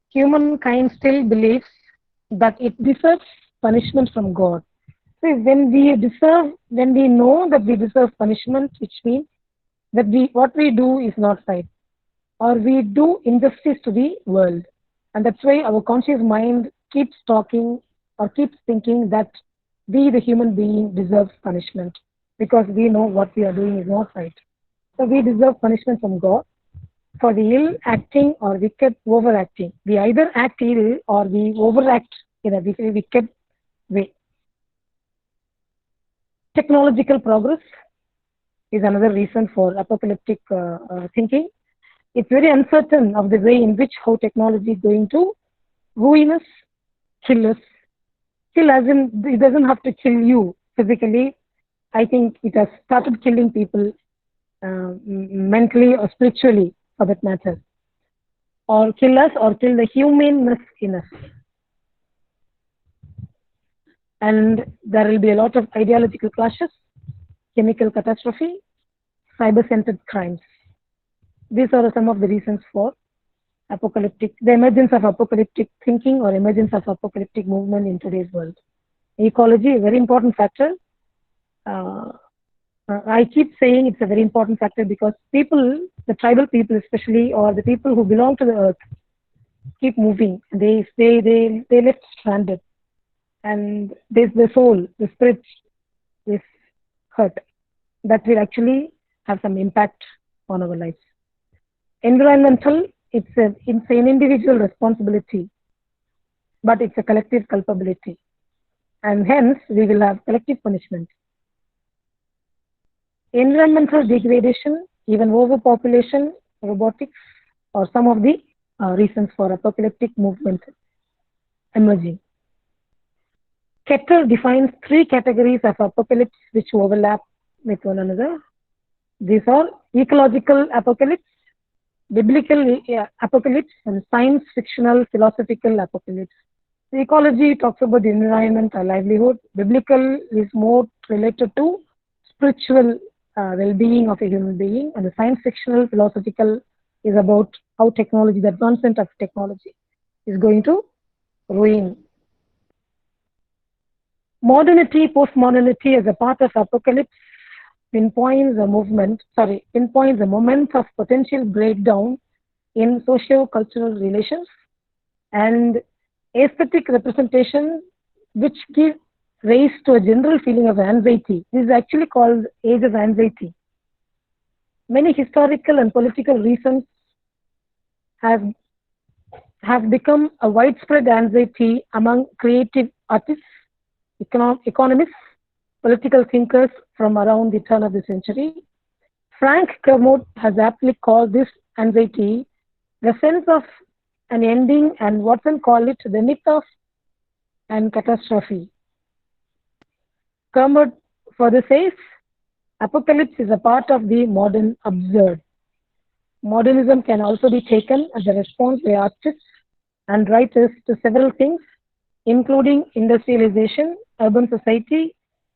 humankind still believes that it deserves punishment from God. So when we know that we deserve punishment, which means that what we do is not right, or we do injustice to the world. And that's why our conscious mind keeps talking or keeps thinking that we, the human being, deserve punishment because we know what we are doing is not right. So we deserve punishment from God for the ill acting or wicked overacting. We either act ill or we overact in a wicked way. Technological progress is another reason for apocalyptic thinking. It's very uncertain of the way in which how technology is going to ruin us, kill us. Kill as in, it doesn't have to kill you physically. I think it has started killing people mentally or spiritually, for that matter. Or kill us or kill the humanness in us. And there will be a lot of ideological clashes, chemical catastrophe, cyber-centered crimes. These are some of the reasons for the emergence of apocalyptic thinking or emergence of apocalyptic movement in today's world. Ecology, a very important factor. I keep saying it's a very important factor because people, the tribal people especially, or the people who belong to the earth, keep moving. They left stranded. And there's the soul, the spirit is hurt. That will actually have some impact on our lives. Environmental, it's an individual responsibility, but it's a collective culpability. And hence, we will have collective punishment. Environmental degradation, even overpopulation, robotics, are some of the reasons for apocalyptic movement emerging. Keter defines 3 categories of apocalypse which overlap with one another. These are ecological apocalypse, biblical apocalypse, and science fictional philosophical apocalypse. The ecology talks about the environment or livelihood. Biblical is more related to spiritual well-being of a human being, and the science fictional philosophical is about how technology, the advancement of technology, is going to ruin. Modernity, post-modernity as a part of apocalypse pinpoints a moment of potential breakdown in socio-cultural relations and aesthetic representation which give rise to a general feeling of anxiety. This is actually called age of anxiety. Many historical and political reasons have become a widespread anxiety among creative artists, economists, political thinkers from around the turn of the century. Frank Kermode has aptly called this anxiety the sense of an ending, and Watson called it the myth of an catastrophe. Kermode further says, apocalypse is a part of the modern absurd. Modernism can also be taken as a response by artists and writers to several things, including industrialization, urban society,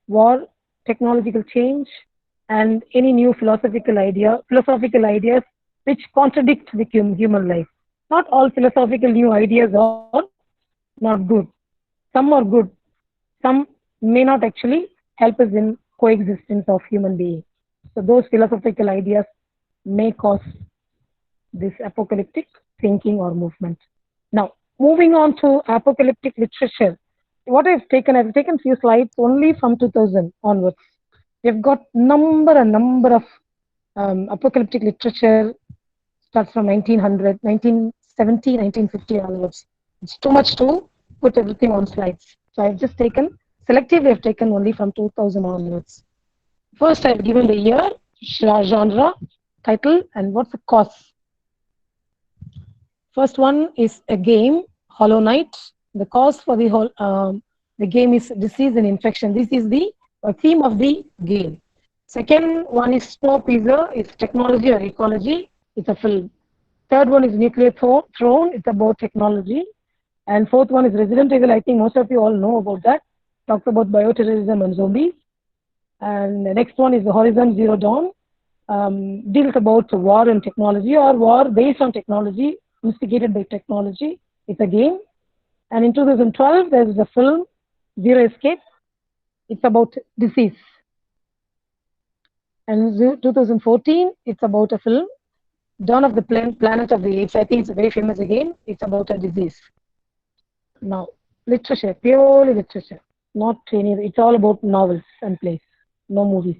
war, technological change, and any new philosophical ideas which contradict the human life. Not all philosophical new ideas are not good. Some are good. Some may not actually help us in coexistence of human beings. So those philosophical ideas may cause this apocalyptic thinking or movement. Now, moving on to apocalyptic literature. What I've taken few slides only from 2000 onwards. We've got a number of apocalyptic literature starts from 1900, 1970, 1950 onwards. It's too much to put everything on slides. So I've just taken, selectively I've taken only from 2000 onwards. First, I've given the year, genre, title, and what's the cause. First one is a game, Hollow Knight. The cause for the game is disease and infection. This is the theme of the game. Second one is Snowpiercer. It's technology or ecology. It's a film. Third one is Nuclear Throne. It's about technology. And fourth one is Resident Evil. I think most of you all know about that. Talks about bioterrorism and zombies. And the next one is the Horizon Zero Dawn. Deals about war and technology, or war based on technology, instigated by technology. It's a game. And in 2012, there's a film, Zero Escape. It's about disease. And 2014, it's about a film, Dawn of the Planet of the Apes. I think it's very famous again. It's about a disease. Now, literature, purely literature, not any. It's all about novels and plays, no movies.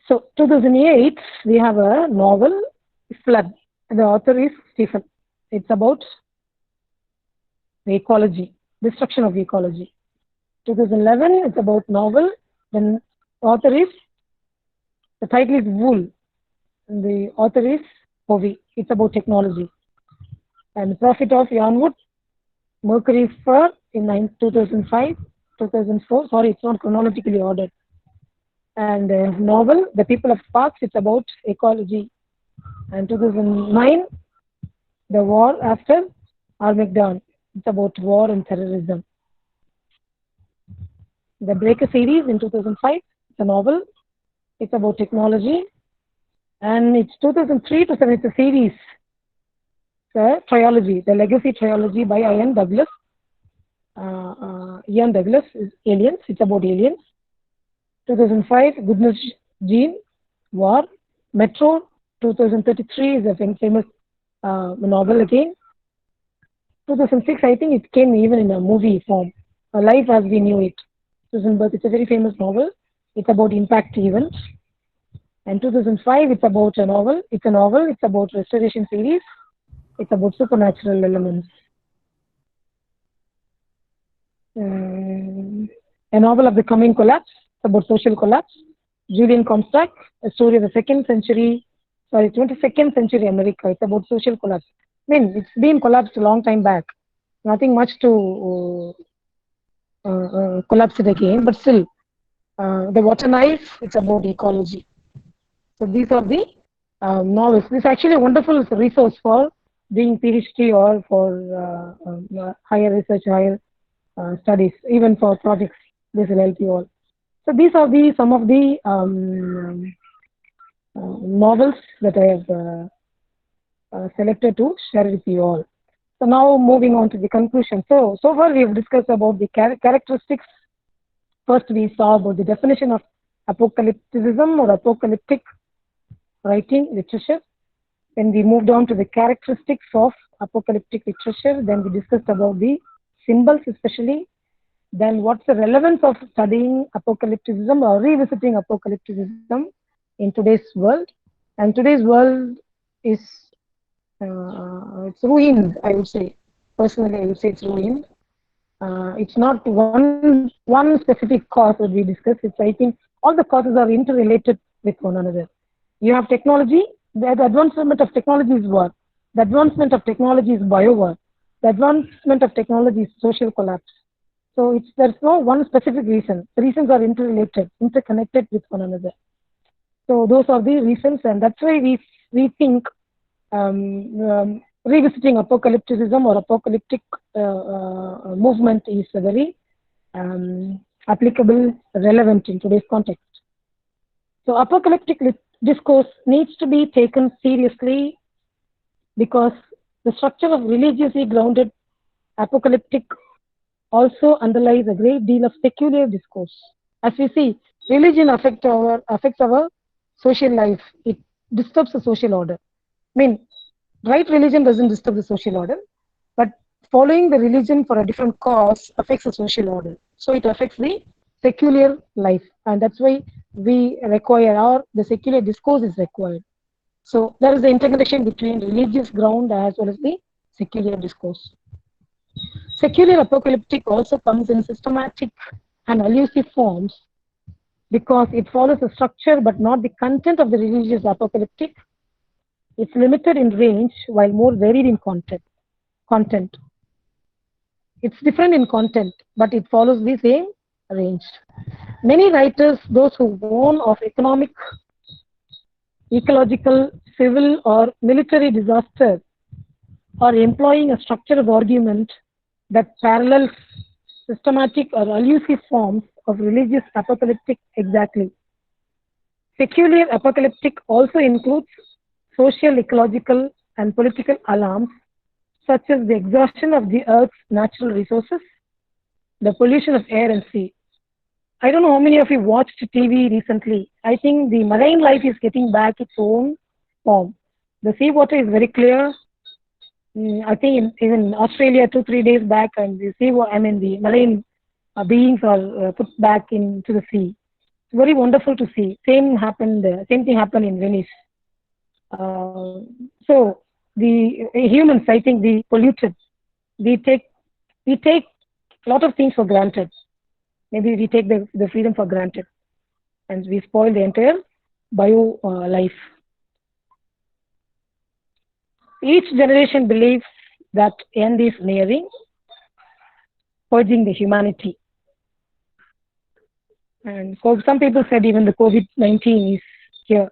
So, 2008, we have a novel, Flood. The author is Stephen. It's about the ecology, destruction of the ecology. 2011, it's about novel. Then author is, the title is Wool. And the author is Hovey. It's about technology. And Prophet of Yarnwood, Mercury Fur in 2005, 2004. Sorry, it's not chronologically ordered. And novel, The People of Sparks. It's about ecology. And 2009, The War After Armageddon. It's about war and terrorism. The Breaker series in 2005. It's a novel. It's about technology. And it's 2003 to 7. It's a series. It's a trilogy, the Legacy trilogy by Ian Douglas. Ian Douglas is Aliens. It's about aliens. 2005, Goodness Gene, War. Metro, 2033 is a famous novel again. 2006, I think it came even in a movie form. Life as We Knew It. Susan Birth, it's a very famous novel. It's about impact events. And 2005, it's about a novel. It's a novel. It's about restoration series. It's about supernatural elements. A novel of the coming collapse. It's about social collapse. Julian Comstock, a story of the 22nd century America. It's about social collapse. I mean, it's been collapsed a long time back. Nothing much to collapse it again, but still, The Water Knife, it's about ecology. So these are the novels. This is actually a wonderful resource for doing PhD or for higher research, higher studies, even for projects. This will help you all. So these are some of the novels that I have selected to share with you all. So now moving on to the conclusion. So far we have discussed about the characteristics. First we saw about the definition of apocalypticism or apocalyptic writing literature. Then we moved on to the characteristics of apocalyptic literature. Then we discussed about the symbols especially. Then what's the relevance of studying apocalypticism or revisiting apocalypticism in today's world. And today's world is it's ruined, I would say. Personally, I would say it's ruined. It's not one specific cause that we discussed. It's, I think, all the causes are interrelated with one another. You have technology, the advancement of technology is war. The advancement of technology is biowar. The advancement of technology is social collapse. So there's no one specific reason. The reasons are interrelated, interconnected with one another. So those are the reasons, and that's why we think revisiting apocalypticism or apocalyptic movement is a very applicable, relevant in today's context. So apocalyptic discourse needs to be taken seriously because the structure of religiously grounded apocalyptic also underlies a great deal of secular discourse. As we see, religion affects our social life. It disturbs the social order. I mean, right religion doesn't disturb the social order, but following the religion for a different cause affects the social order. So it affects the secular life, and that's why we require, or the secular discourse is required. So there is the integration between religious ground as well as the secular discourse. Secular apocalyptic also comes in systematic and elusive forms because it follows the structure but not the content of the religious apocalyptic. It's limited in range while more varied in content. It's different in content, but it follows the same range. Many writers, those who warn of economic, ecological, civil, or military disaster, are employing a structure of argument that parallels systematic or elusive forms of religious apocalyptic exactly. Secular apocalyptic also includes social, ecological, and political alarms, such as the exhaustion of the Earth's natural resources, the pollution of air and sea. I don't know how many of you watched TV recently. I think the marine life is getting back its own form. The seawater is very clear. I think in Australia 2-3 days back, and the marine beings are put back into the sea. It's very wonderful to see. Same thing happened in Venice. So the humans, I think, we polluted. We take a lot of things for granted. Maybe we take the freedom for granted, and we spoil the entire bio life. Each generation believes that end is nearing, purging the humanity. And so some people said even the COVID-19 is here.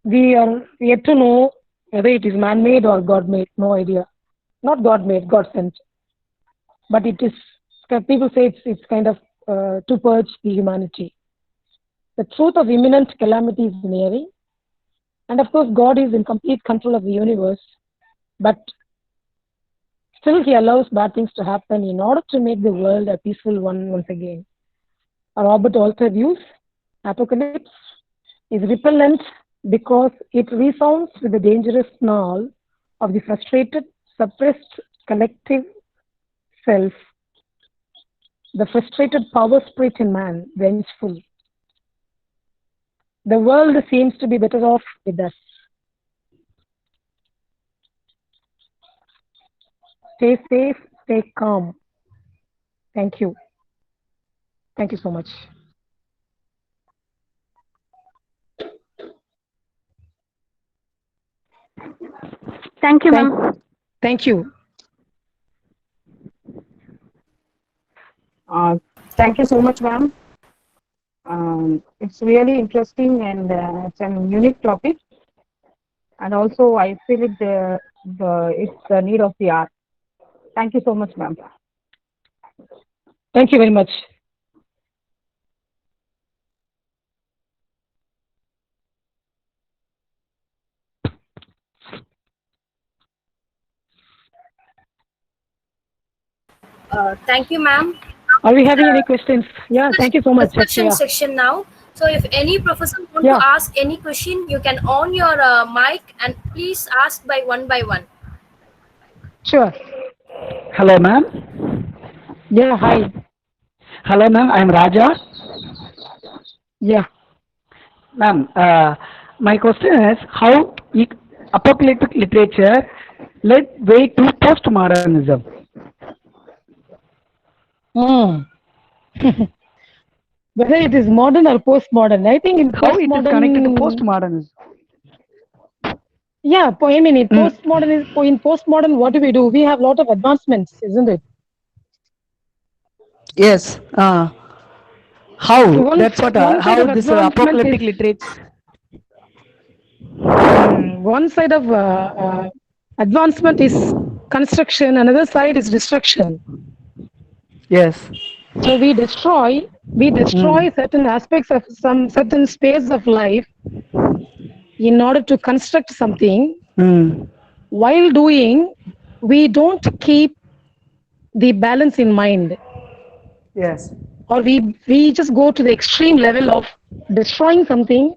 We are yet to know whether it is man-made or God-made. No idea. Not God-made, God-sent. But it is. People say it's kind of to purge the humanity. The truth of imminent calamity is nearing, and of course, God is in complete control of the universe. But still, He allows bad things to happen in order to make the world a peaceful one once again. Robert Alter views apocalypse is repellent because it resounds with the dangerous snarl of the frustrated, suppressed collective self, the frustrated power spirit in man, vengeful. The world seems to be better off with us. Stay safe, stay calm. Thank you. Thank you so much. Thank you, ma'am. Thank you. Thank you so much, ma'am. It's really interesting and it's a unique topic. And also, I feel it's the need of the hour. Thank you so much, ma'am. Thank you very much. Thank you, ma'am. Are we having any questions? Yeah, thank you so much. Discussion Akshaya. section now. So if any professor want Yeah. to ask any question, you can on your mic and please ask by one. Sure. Hello, ma'am. Yeah, hi. Hello, ma'am. I'm Raja. Yeah. Ma'am, my question is how apocalyptic literature led way to postmodernism? whether it is modern or postmodern. I think in How it is postmodern, connected to postmodernism? yeah, I mean, in postmodern, what do? We have a lot of advancements, isn't it? Yes. How? One That's what. one side How of this advancement apocalyptic is- literature. One side of advancement is construction, another side is destruction. Yes. So we destroy certain aspects of some certain space of life in order to construct something. Mm. While doing, we don't keep the balance in mind, Yes. or we just go to the extreme level of destroying something,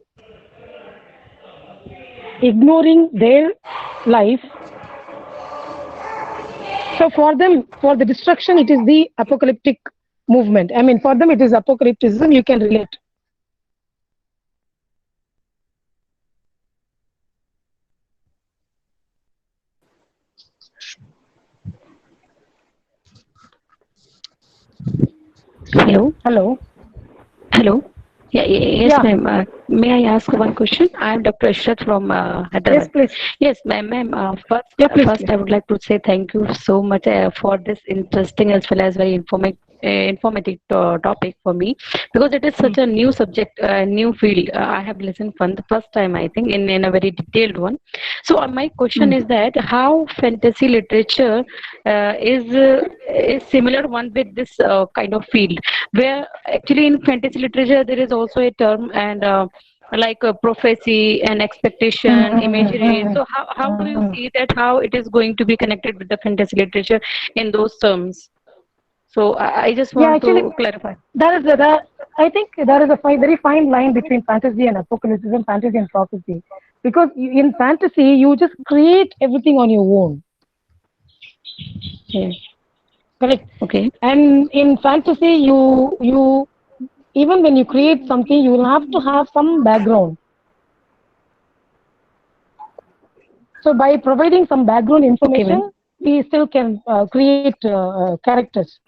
ignoring their life. So for them, for the destruction, it is the apocalyptic movement. I mean, for them, it is apocalypticism. You can relate. Hello. Hello. Hello. Yes, Yeah. ma'am. May I ask one question? I am Dr. Ishrat from Hyderabad. Yes, please. Yes, ma'am. First, Yeah, please. I would like to say thank you so much for this interesting as well as very informative topic for me, because it is such a new subject, new field. I have listened for the first time, I think, in a very detailed one. So my question is that how fantasy literature is similar one with this kind of field, where actually in fantasy literature there is also a term and like prophecy and expectation, imagery. So how do you see that, how it is going to be connected with the fantasy literature in those terms? So I just want to clarify. I think there is a very fine line between fantasy and apocalypticism, fantasy and prophecy. Because in fantasy, you just create everything on your own. Yeah. Correct. Okay. And in fantasy, you even when you create something, you will have to have some background. So by providing some background information, we still can create characters.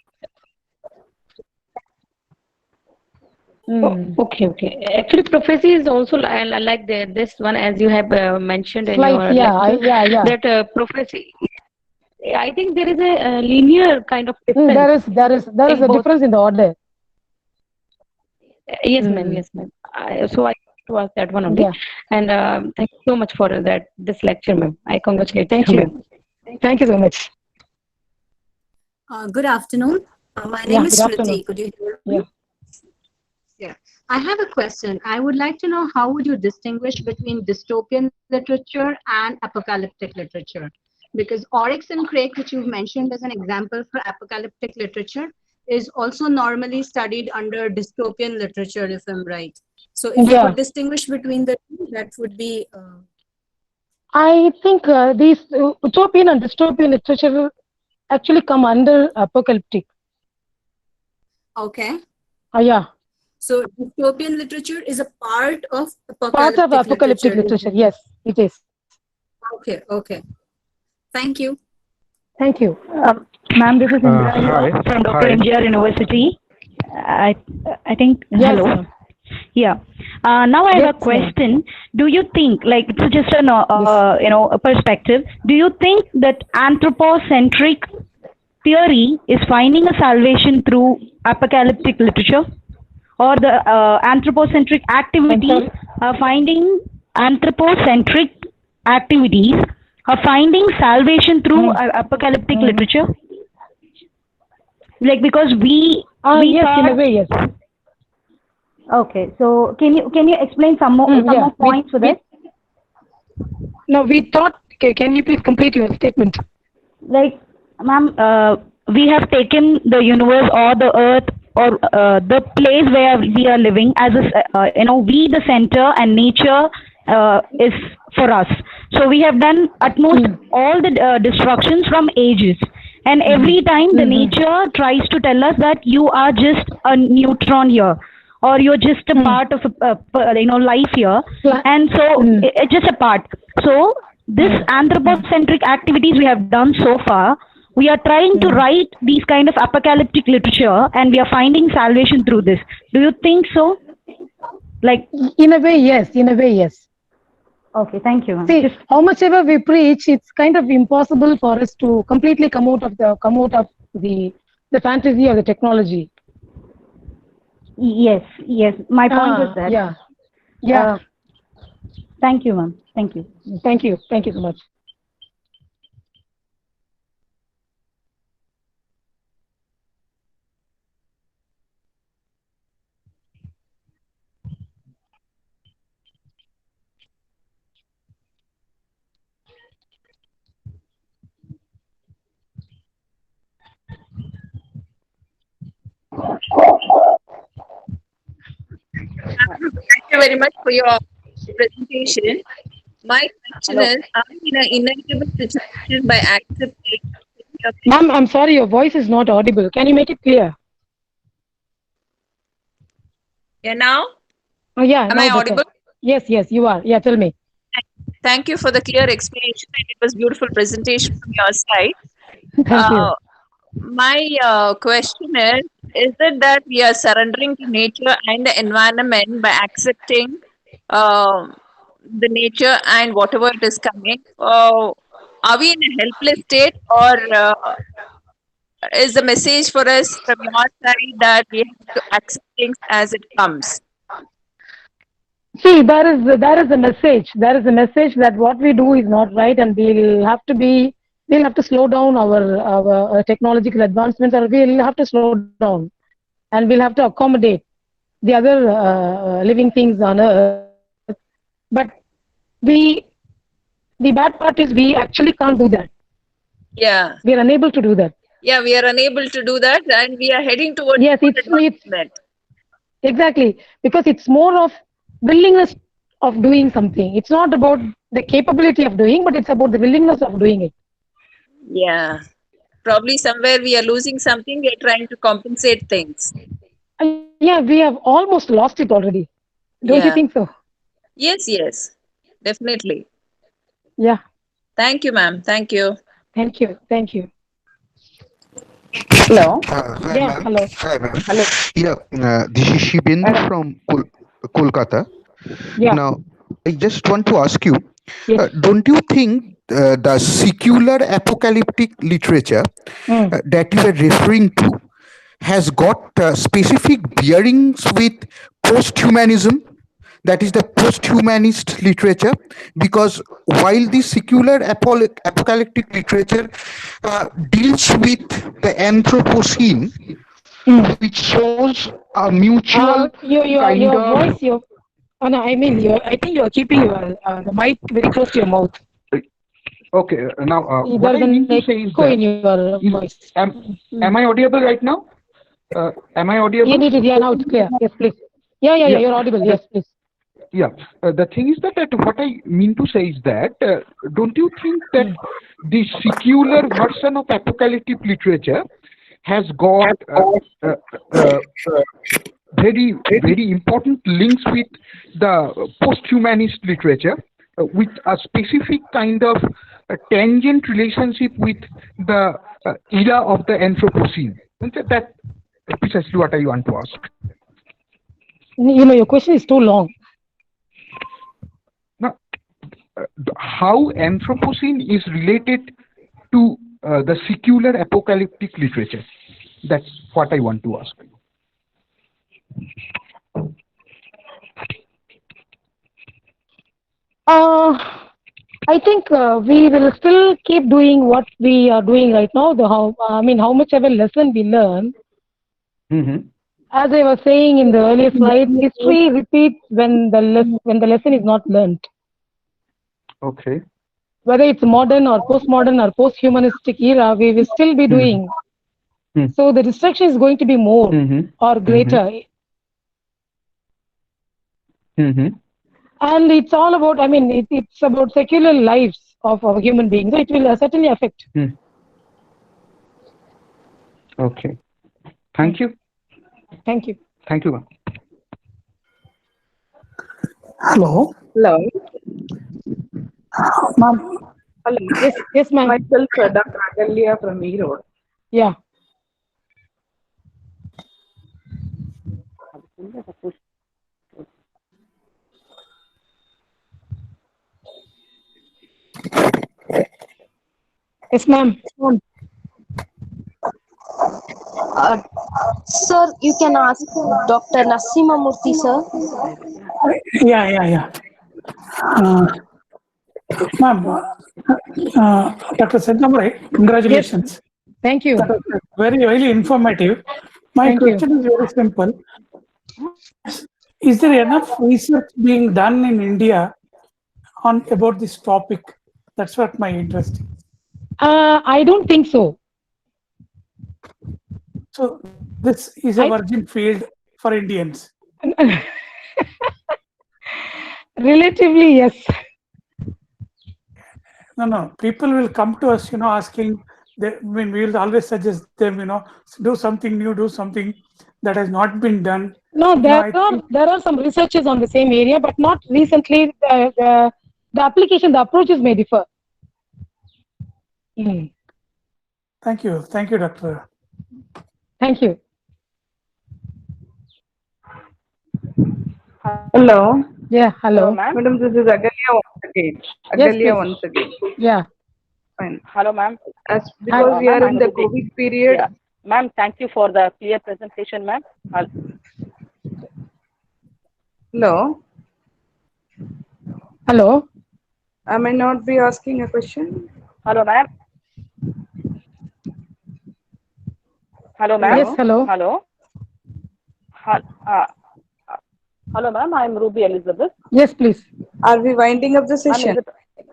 Okay. Actually, prophecy is also I like this one, as you have mentioned in Slight, your yeah, lecture, yeah. that prophecy. I think there is a linear kind of difference. There is a both. difference in the order. Yes, ma'am. Yes, ma'am. So I want to ask that one only. Yeah. And thank you so much for this lecture, ma'am. I congratulate Thank you, you. ma'am. Thank you so much. Good afternoon. My name is good Smriti. afternoon. Could you hear Yeah. me? Yeah. I have a question. I would like to know, how would you distinguish between dystopian literature and apocalyptic literature? Because Oryx and Crake, which you've mentioned as an example for apocalyptic literature, is also normally studied under dystopian literature, if I'm right. So if you could distinguish between the two, that would be... I think these utopian and dystopian literature actually come under apocalyptic. Okay. Yeah. So dystopian literature is a part of Part of apocalyptic literature. Yes, it is. Okay. Thank you. Thank you. Ma'am, this is Indra Hi. from Dr. Hi. MGR University. I think, Yes, hello. ma'am. Yeah. Now I have Yes, a question. Do you think, like, it's just an, a perspective. Do you think that anthropocentric theory is finding a salvation through apocalyptic literature? Or the anthropocentric activities are finding salvation through apocalyptic literature? Like, because we yes, thought, in a way, yes. Okay, so can you explain some more points for that? No, we thought. Okay, can you please complete your statement? Like, ma'am, we have taken the universe or the earth or the place where we are living as we the center, and nature is for us. So we have done utmost all the destructions from ages, and every time the nature tries to tell us that you are just a neutron here, or you're just a part of life here, and so it's just a part. So this anthropocentric activities we have done so far, We are trying to write these kind of apocalyptic literature, and we are finding salvation through this. Do you think so? Like, In a way, yes. In a way, yes. okay, thank you. See, how much ever we preach, it's kind of impossible for us to completely come out of the fantasy or the technology. Yes, yes. My point was that. Yeah. Yeah. Thank you, ma'am. Thank you. Thank you. Thank you so much. Thank you very much for your presentation. My question is, are we in an inevitable situation by accepting? Ma'am, I'm sorry, your voice is not audible. Can you make it clear? Yeah, now? Oh, yeah. Am now I better. audible? Yes, yes, you are. Yeah, tell me. Thank you for the clear explanation. It was beautiful presentation from your side. Thank you. My question is it that we are surrendering to nature and the environment by accepting the nature and whatever it is coming? Are we in a helpless state, or is the message for us from your side that we have to accept things as it comes? See, there is a message. There is a message that what we do is not right, and we'll have to slow down our technological advancements, or we'll have to slow down, and we'll have to accommodate the other living things on Earth. But the bad part is we actually can't do that. Yeah. We are unable to do that. Yeah, we are unable to do that, and we are heading towards it's exactly, because it's more of willingness of doing something. It's not about the capability of doing, but it's about the willingness of doing it. Yeah. Probably somewhere we are losing something, we are trying to compensate things. Yeah, we have almost lost it already. Don't you think so? Yes, yes. Definitely. Yeah. Thank you, ma'am. Thank you. Thank you. Thank you. Hello. Hi, Yeah, ma'am. hello. Hi, ma'am. Hello. Yeah, this is Shibendra from Kolkata. Yeah. Now, I just want to ask you, Yes. don't you think the secular apocalyptic literature that you are referring to has got specific bearings with post-humanism? That is the post-humanist literature, because while the secular apocalyptic literature deals with the Anthropocene, which shows a mutual your voice, oh no, I mean, I think you are keeping the mic very close to your mouth. Okay, now what I There's mean an to say is echo that in your voice. am I audible right now? Am I audible? Yeah, now it's clear. Yes, please. Yeah, you're audible. Yes, please. Yeah, the thing is that what I mean to say is that don't you think that the secular version of apocalyptic literature has got very, very important links with the post-humanist literature, with a specific kind of tangent relationship with the era of the Anthropocene? That's precisely what I want to ask. Your question is too long. Now, how Anthropocene is related to the secular apocalyptic literature? That's what I want to ask. I think we will still keep doing what we are doing right now. How much ever lesson we learn. As I was saying in the earlier slide, history repeats when the lesson is not learned. Okay. Whether it's modern or postmodern or post-humanistic era, we will still be doing. So the destruction is going to be more or greater. And it's all about, it's about secular lives of our human beings. So it will certainly affect. Okay. Thank you. Thank you. Thank you, ma'am. Hello. Hello. Ma'am. Yes, ma'am. Myself, Dr. Agalya from Erode. Yeah. Yes, ma'am. Sir, you can ask Dr. Nassima Murthy, sir. Yeah. Ma'am, Dr. Sentamare, congratulations. Thank you. That was very, very informative. My Thank you. question is very simple. Is there enough research being done in India on about this topic? That's what my interest is. I don't think so. So this is a virgin field for Indians. Relatively, yes. No. People will come to us, asking. We will always suggest them, do something new, do something that has not been done. No, there are some researches on the same area, but not recently. The application, the approaches may differ. Thank you, Doctor. Thank you. Hello. Yeah, hello. Madam, this is Agalya once again. Yes, Once again. Yeah. Fine. Hello, ma'am. Because we are in the COVID period. Yeah. Ma'am, thank you for the clear presentation, ma'am. Hello. Hello. I may not be asking a question. Hello, ma'am. Hello, ma'am. Yes, hello. Hello. Hello, ma'am. I'm Ruby Elizabeth. Yes, please. Are we winding up the session?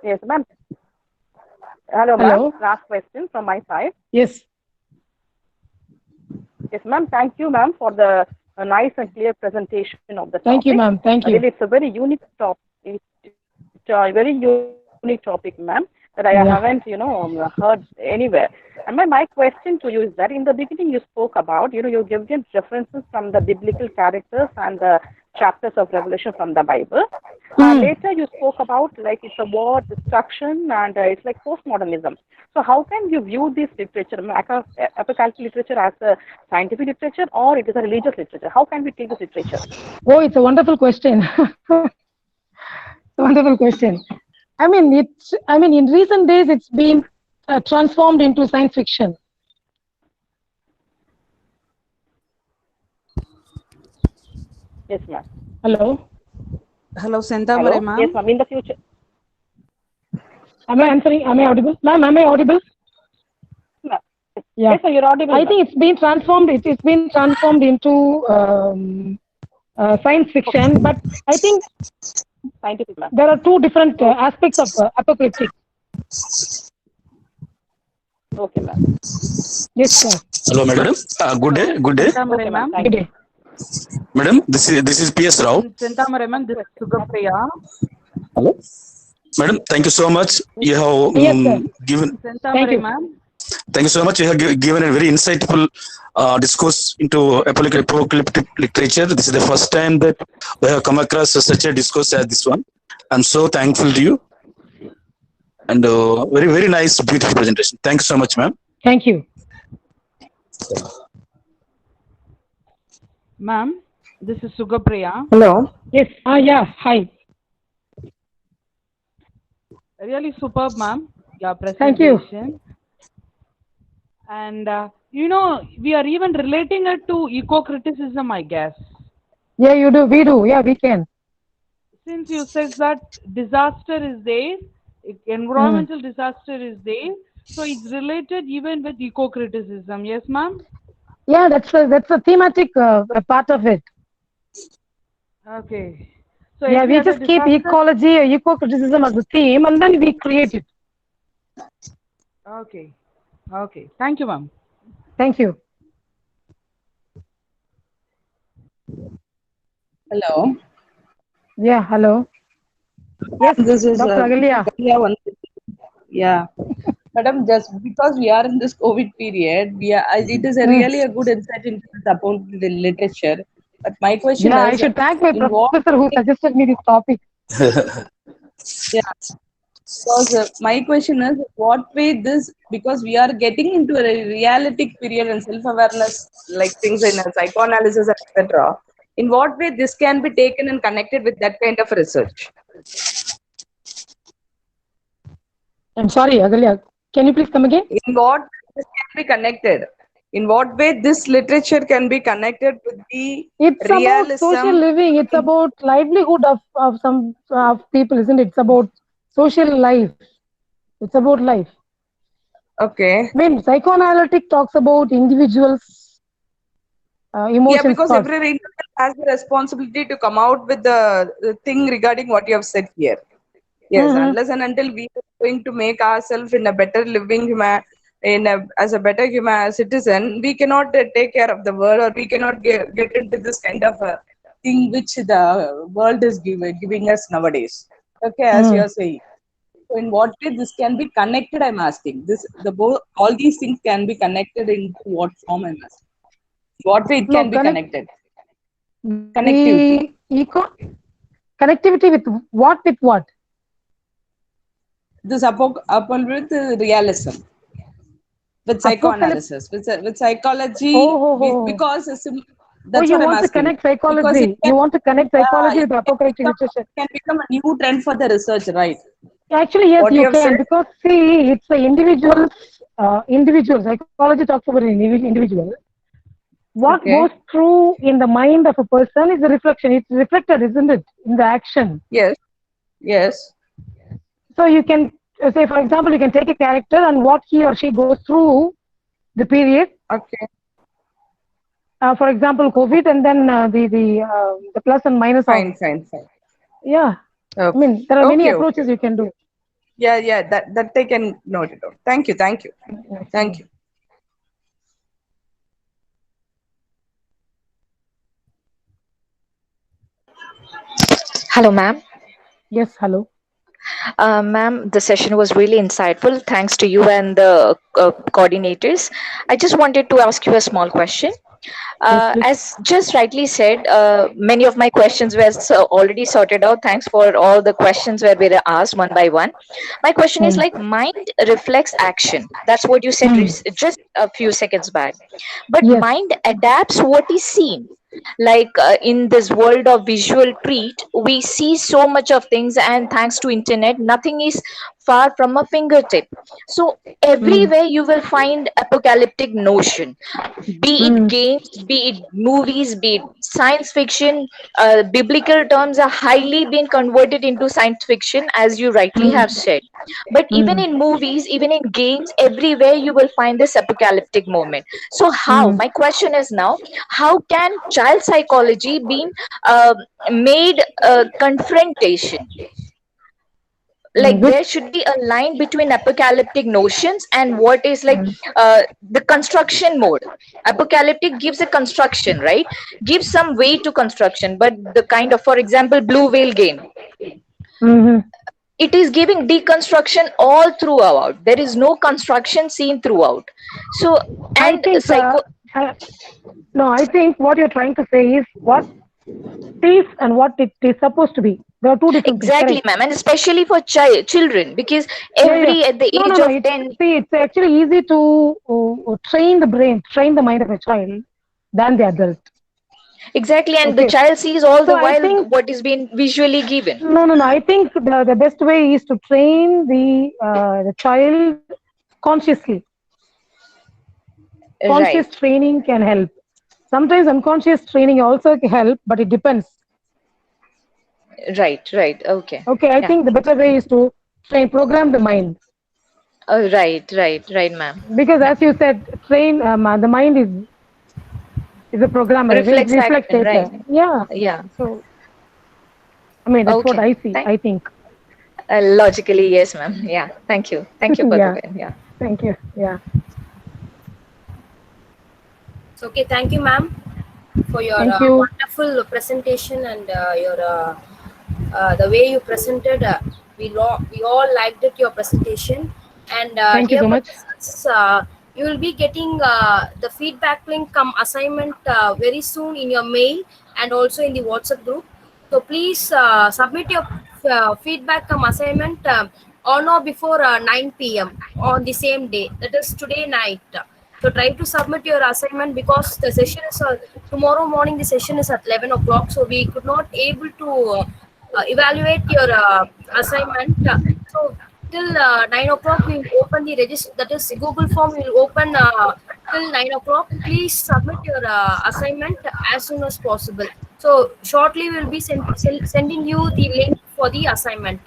Yes, ma'am. Hello, Hello. ma'am. Last question from my side. Yes. Yes, ma'am. Thank you, ma'am, for the nice and clear presentation of the topic. Thank you, ma'am. Thank you. Really, it's a very unique topic. It's a very unique topic, ma'am, that I haven't, heard anywhere. And my question to you is that in the beginning you spoke about, you given references from the biblical characters and the chapters of Revelation from the Bible. Later you spoke about like it's a war, destruction, and it's like postmodernism. So how can you view this literature, apocalyptic literature, as a scientific literature or it is a religious literature? How can we take this literature? Oh, it's a wonderful question. Wonderful question. I mean, in recent days, it's been transformed into science fiction. Yes, ma'am. Hello. Hello, Sentamare, ma'am. Yes, ma'am. In the future. Am I answering? Am I audible? Ma'am, am I audible? Yeah. Yes, sir, you're audible. I think it's been transformed. It's been transformed into science fiction, but I think scientific, ma'am. There are two different aspects of apocalyptic. Okay, ma'am. Yes, sir. Hello, madam. Good day. Okay, ma'am. Good day. Madam, this is PS Rao. Sentamare, ma'am. This is Sugapriya. Hello. Madam, thank you so much. You have given. Thank you, ma'am. Thank you so much. You have given a very insightful discourse into apocalyptic literature. This is the first time that we have come across such a discourse as this one. I'm so thankful to you. And very, very nice, beautiful presentation. Thank you so much, ma'am. Thank you. Ma'am, this is Sugapriya. Hello. Yes. Yeah. Hi. Really superb, ma'am. Your Thank you. presentation. And we are even relating it to eco-criticism, I guess. Yeah, you do. We do. Yeah, we can. Since you said that disaster is there, environmental disaster is there, so it's related even with eco-criticism. Yes, ma'am? Yeah, that's a thematic part of it. Okay. So Yeah, every we other just keep disaster- ecology or eco-criticism as a theme, and then we create it. Okay. Okay. Thank you, ma'am. Thank you. Hello. Yeah. Hello. Yes, This is Dr. Agalya. Yeah. Madam, just because we are in this COVID period, it is really a good insight into about the literature. But my question Yeah, I is, should thank my in what professor who suggested me this topic. yeah. Because my question is, what way this, because we are getting into a realistic period and self-awareness, like things in psychoanalysis, etc. In what way this can be taken and connected with that kind of research? I'm sorry, Agalya. Can you please come again? In what this can be connected? In what way this literature can be connected with the It's realism? about social living. It's about livelihood of some people, isn't it? It's about social life. It's about life. Okay. I mean, psychoanalytic talks about individuals' emotions. Yeah, because thoughts. every individual has the responsibility to come out with the thing regarding what you have said here. Yes, unless and until we are going to make ourselves in a better living human, as a better human citizen, we cannot take care of the world, or we cannot get into this kind of thing which the world is giving us nowadays. Okay, as you are saying. So in what way this can be connected? I'm asking. All these things can be connected into what form? I'm asking. What way it can be connected? Connectivity. Connectivity with what? With what? This upon with realism, with psychoanalysis, with psychology, because that's you what I'm want to asking. connect psychology. You want to connect psychology with apocalyptic literature. Can become a new trend for the research, right? Actually, yes, What you have can, said? because see, it's the individual. Psychology talks about an individual. What goes through in the mind of a person is a reflection. It's reflected, isn't it, in the action? Yes. Yes. So you can say, for example, you can take a character and what he or she goes through the period. Okay. For example, COVID, and then the plus and minus. Fine. Yeah. Okay. I mean, there are many approaches you can do. Yeah. That I can note it down. Thank you. Hello, ma'am. Yes, hello. Ma'am, the session was really insightful. Thanks to you and the coordinators. I just wanted to ask you a small question. As just rightly said, many of my questions were already sorted out. Thanks for all the questions where we were asked one by one. My question is like mind reflects action. That's what you said just a few seconds back. But mind adapts what is seen. Like in this world of visual treat, we see so much of things, and thanks to internet, nothing is far from a fingertip. So everywhere you will find apocalyptic notion, be it games, be it movies, be it science fiction. Biblical terms are highly being converted into science fiction, as you rightly have said. But even in movies, even in games, everywhere you will find this apocalyptic moment. So how, my question is now, how can child psychology be made a confrontation? Like there should be a line between apocalyptic notions and what is like the construction mode. Apocalyptic gives a construction, right? Gives some way to construction, but the kind of, for example, Blue Whale game, it is giving deconstruction all throughout. There is no construction seen throughout. So, and I think what you're trying to say is what is and what it is supposed to be. There are two different exactly, things. ma'am, and especially for children, because at the age of 10. See, it's actually easy to train the brain, train the mind of a child than the adult. Exactly, and the child sees all the while what is being visually given. No. I think the best way is to train the child consciously. Conscious training can help. Sometimes unconscious training also can help, but it depends. Right. Okay. Okay, I think the better way is to program the mind. Right, ma'am. Because as you said, the mind is a programmer. Reflects data. Right. Yeah. So, I mean, that's what I see. I think. Logically, yes, ma'am. Yeah. Thank you. For the win. Yeah. Thank you. Yeah. So, okay, thank you, ma'am, for your wonderful presentation and the way you presented. We all liked it, your presentation. And thank you so much. You will be getting the feedback link assignment very soon in your mail and also in the WhatsApp group. So please submit your feedback assignment on or before 9 p.m. on the same day. That is today night. So try to submit your assignment because the session is tomorrow morning. The session is at 11 o'clock. So we could not able to evaluate your assignment. So till 9 o'clock we will open the register. That is Google form. We will open till 9 o'clock. Please submit your assignment as soon as possible. So shortly we will be sending you the link for the assignment.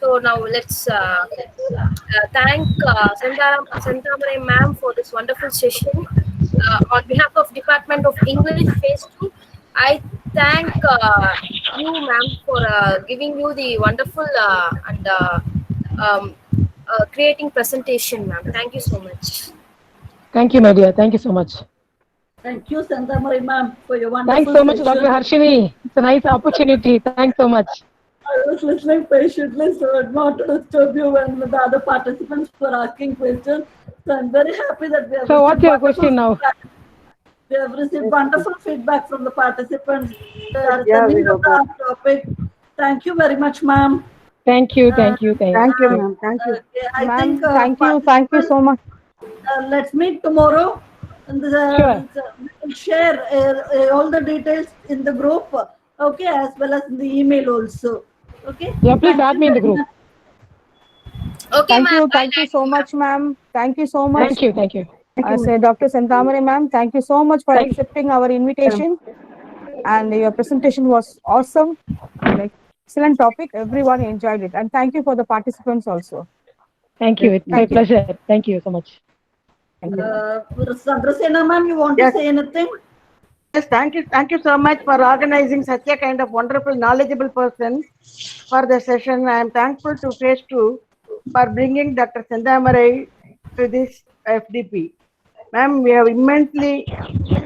So now let's thank Senthamare ma'am for this wonderful session. On behalf of Department of English Phase 2, I thank you ma'am for giving you the wonderful and creating presentation ma'am. Thank you so much. Thank you, my dear. Thank you so much. Thank you, Senthamare ma'am, for your wonderful Thanks so much, session. Dr. Harshini. It's a nice opportunity. Thanks so much. I was listening patiently, so I not to disturb you when the other participants were asking questions. So I'm very happy that we have. So what's received your wonderful question now? feedback. We have received wonderful feedback from the participants. Yeah, we Attending to hope the topic. Thank you very much, ma'am. Thank you, thank you, thank Thank you, you. ma'am. Thank you. I Ma'am, think thank you so much. let's meet tomorrow. And Sure. we will share all the details in the group, okay, as well as in the email also. Okay. Yeah, please Thank add you me in the very group. much. Okay, ma'am. Thank you so much, ma'am. Thank you so much. Thank you, thank you. I say, Dr. Senthamare ma'am, thank you so much for Thank you. accepting our invitation. And your presentation was awesome. Like, excellent topic. Everyone enjoyed it. And thank you for the participants also. Thank you. It's my pleasure. Thank you so much. Chandrasena ma'am, you want Yes. to say anything? Yes, thank you. Thank you so much for organizing such a kind of wonderful, knowledgeable person for the session. I am thankful to Phase 2 for bringing Dr. Senthamare to this FDP. Ma'am, we have immensely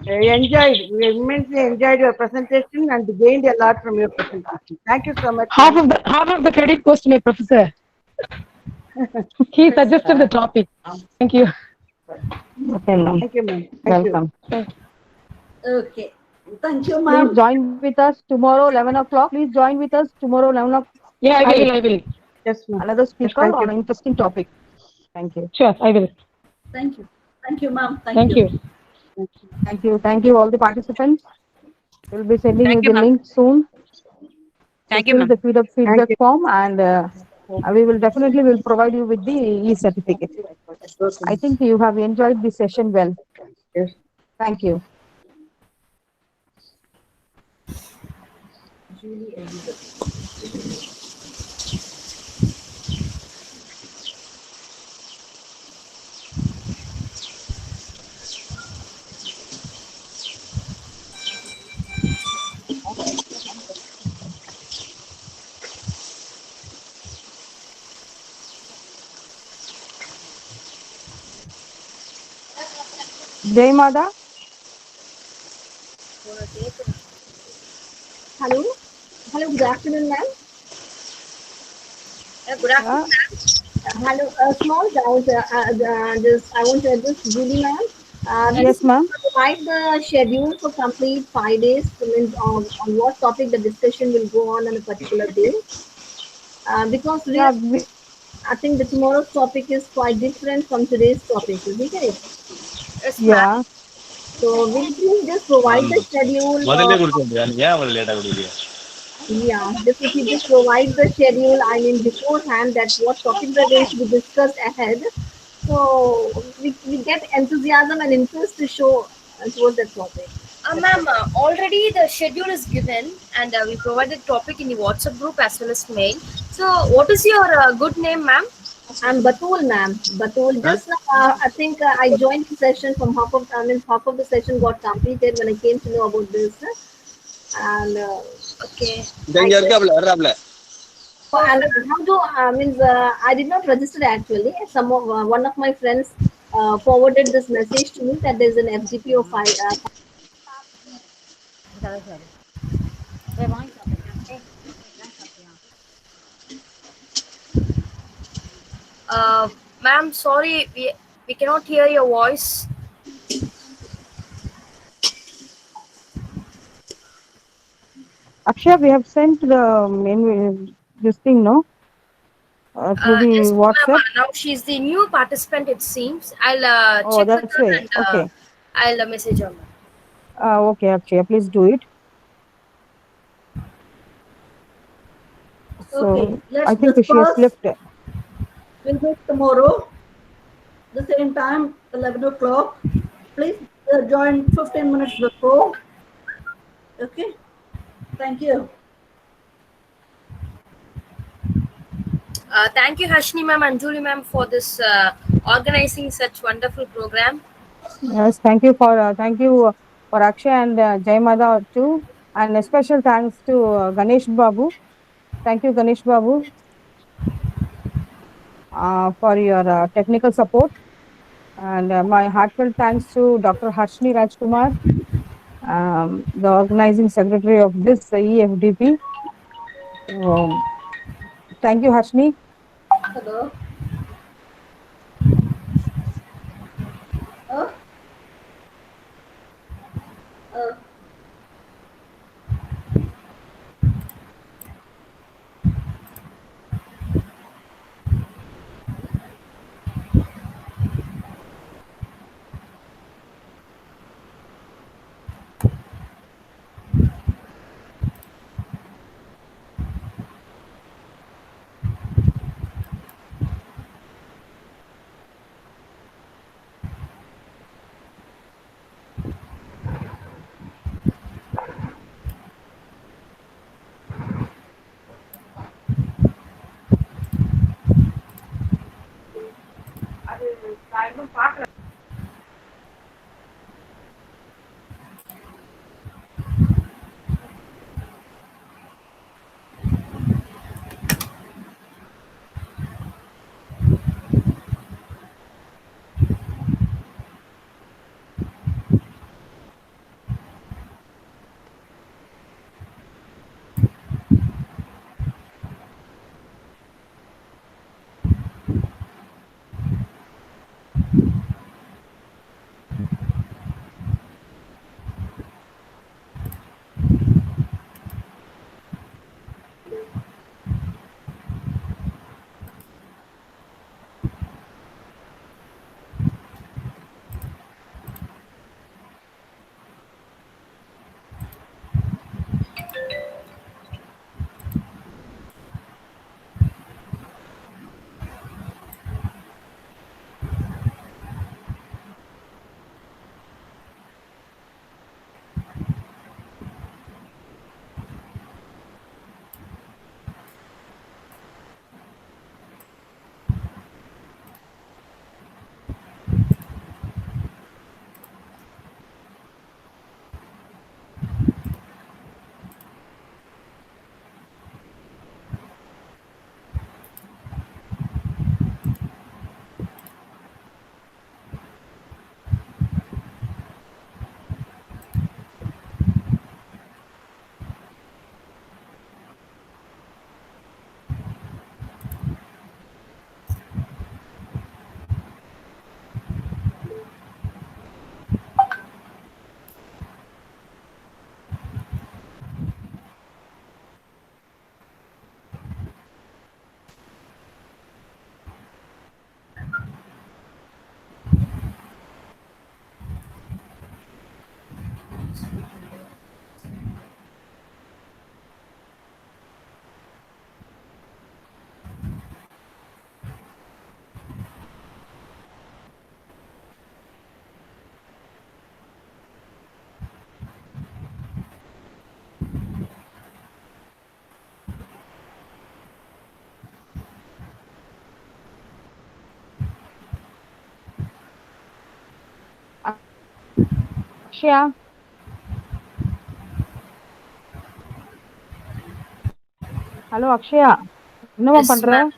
enjoyed your presentation and gained a lot from your presentation. Thank you so much. Half of the credit goes to my professor. He suggested the topic. Thank you. Okay, ma'am. Thank you, ma'am. Thank you. Welcome. Okay. Thank you, ma'am. Please join with us tomorrow, 11 o'clock. Please join with us tomorrow, 11 o'clock. Yeah, I will. Yes, ma'am. Another speaker thank on you. an interesting topic. Thank you. Sure, I will. Thank you. Thank you, ma'am. Thank you. Thank you. Thank you, all the participants. We'll be sending you the link soon. Thank So you, fill ma'am. the feedback form and we will definitely provide you with the e-certificate. I think you have enjoyed the session well. Yes. Thank you. Jai Mada. Hello. Hello, good afternoon, ma'am. Good afternoon, ma'am. Hello, a small doubt. I want to address Julie, ma'am. Yes, ma'am. Provide the schedule for complete 5 days. Means on what topic the discussion will go on a particular day. Because really, I think the tomorrow's topic is quite different from today's topic, isn't it? Yes, Yeah. So will you please just provide the schedule? Yeah, just if you just provide the schedule, I mean beforehand, that what topics are going to be discussed ahead. So we get enthusiasm and interest to show towards that topic. Ma'am, already the schedule is given and we provided topic in the WhatsApp group as well as mail. So what is your good name, ma'am? I'm Batul, ma'am. Batul. Just now, I think I joined the session from half of the session got completed when I came to know about this. And okay. And how do I did not register actually. One of my friends forwarded this message to me that there's an FGP of 5. Ma'am, sorry, we cannot hear your voice. Akshay, we have sent the main this thing, no? Through the Yes, WhatsApp? ma'am. Now she's the new participant, it seems. I'll Oh, check with that's her right. and Okay. I'll message her. Ma'am. Okay, Akshaya, please do it. So Okay, let's I think she has discuss. left. We'll meet tomorrow, the same time, 11 o'clock. Please join 15 minutes before. Okay, thank you. Thank you, Hashni ma'am and Julie ma'am, for this organizing such wonderful program. Yes, thank you for Akshay and Jai Mada too, and a special thanks to Ganesh Babu. Thank you, Ganesh Babu, for your technical support, and my heartfelt thanks to Dr. Harshni Rajkumar, the organizing secretary of this EFDP. Thank you, Harshni. Hello. Uh, uh, Akshaya. Hello, Akshaya. என்னமா Yes, பண்ற? ma'am.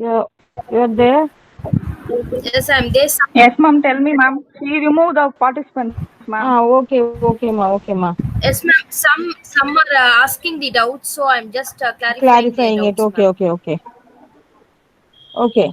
Yeah, you're there. Yes, I'm there. Yes, ma'am. Tell me, ma'am. She removed the participants, ma'am. Okay, ma. Yes, ma'am. Some are asking the doubts, so I'm just clarifying their Clarifying it. doubts, ma'am. Okay.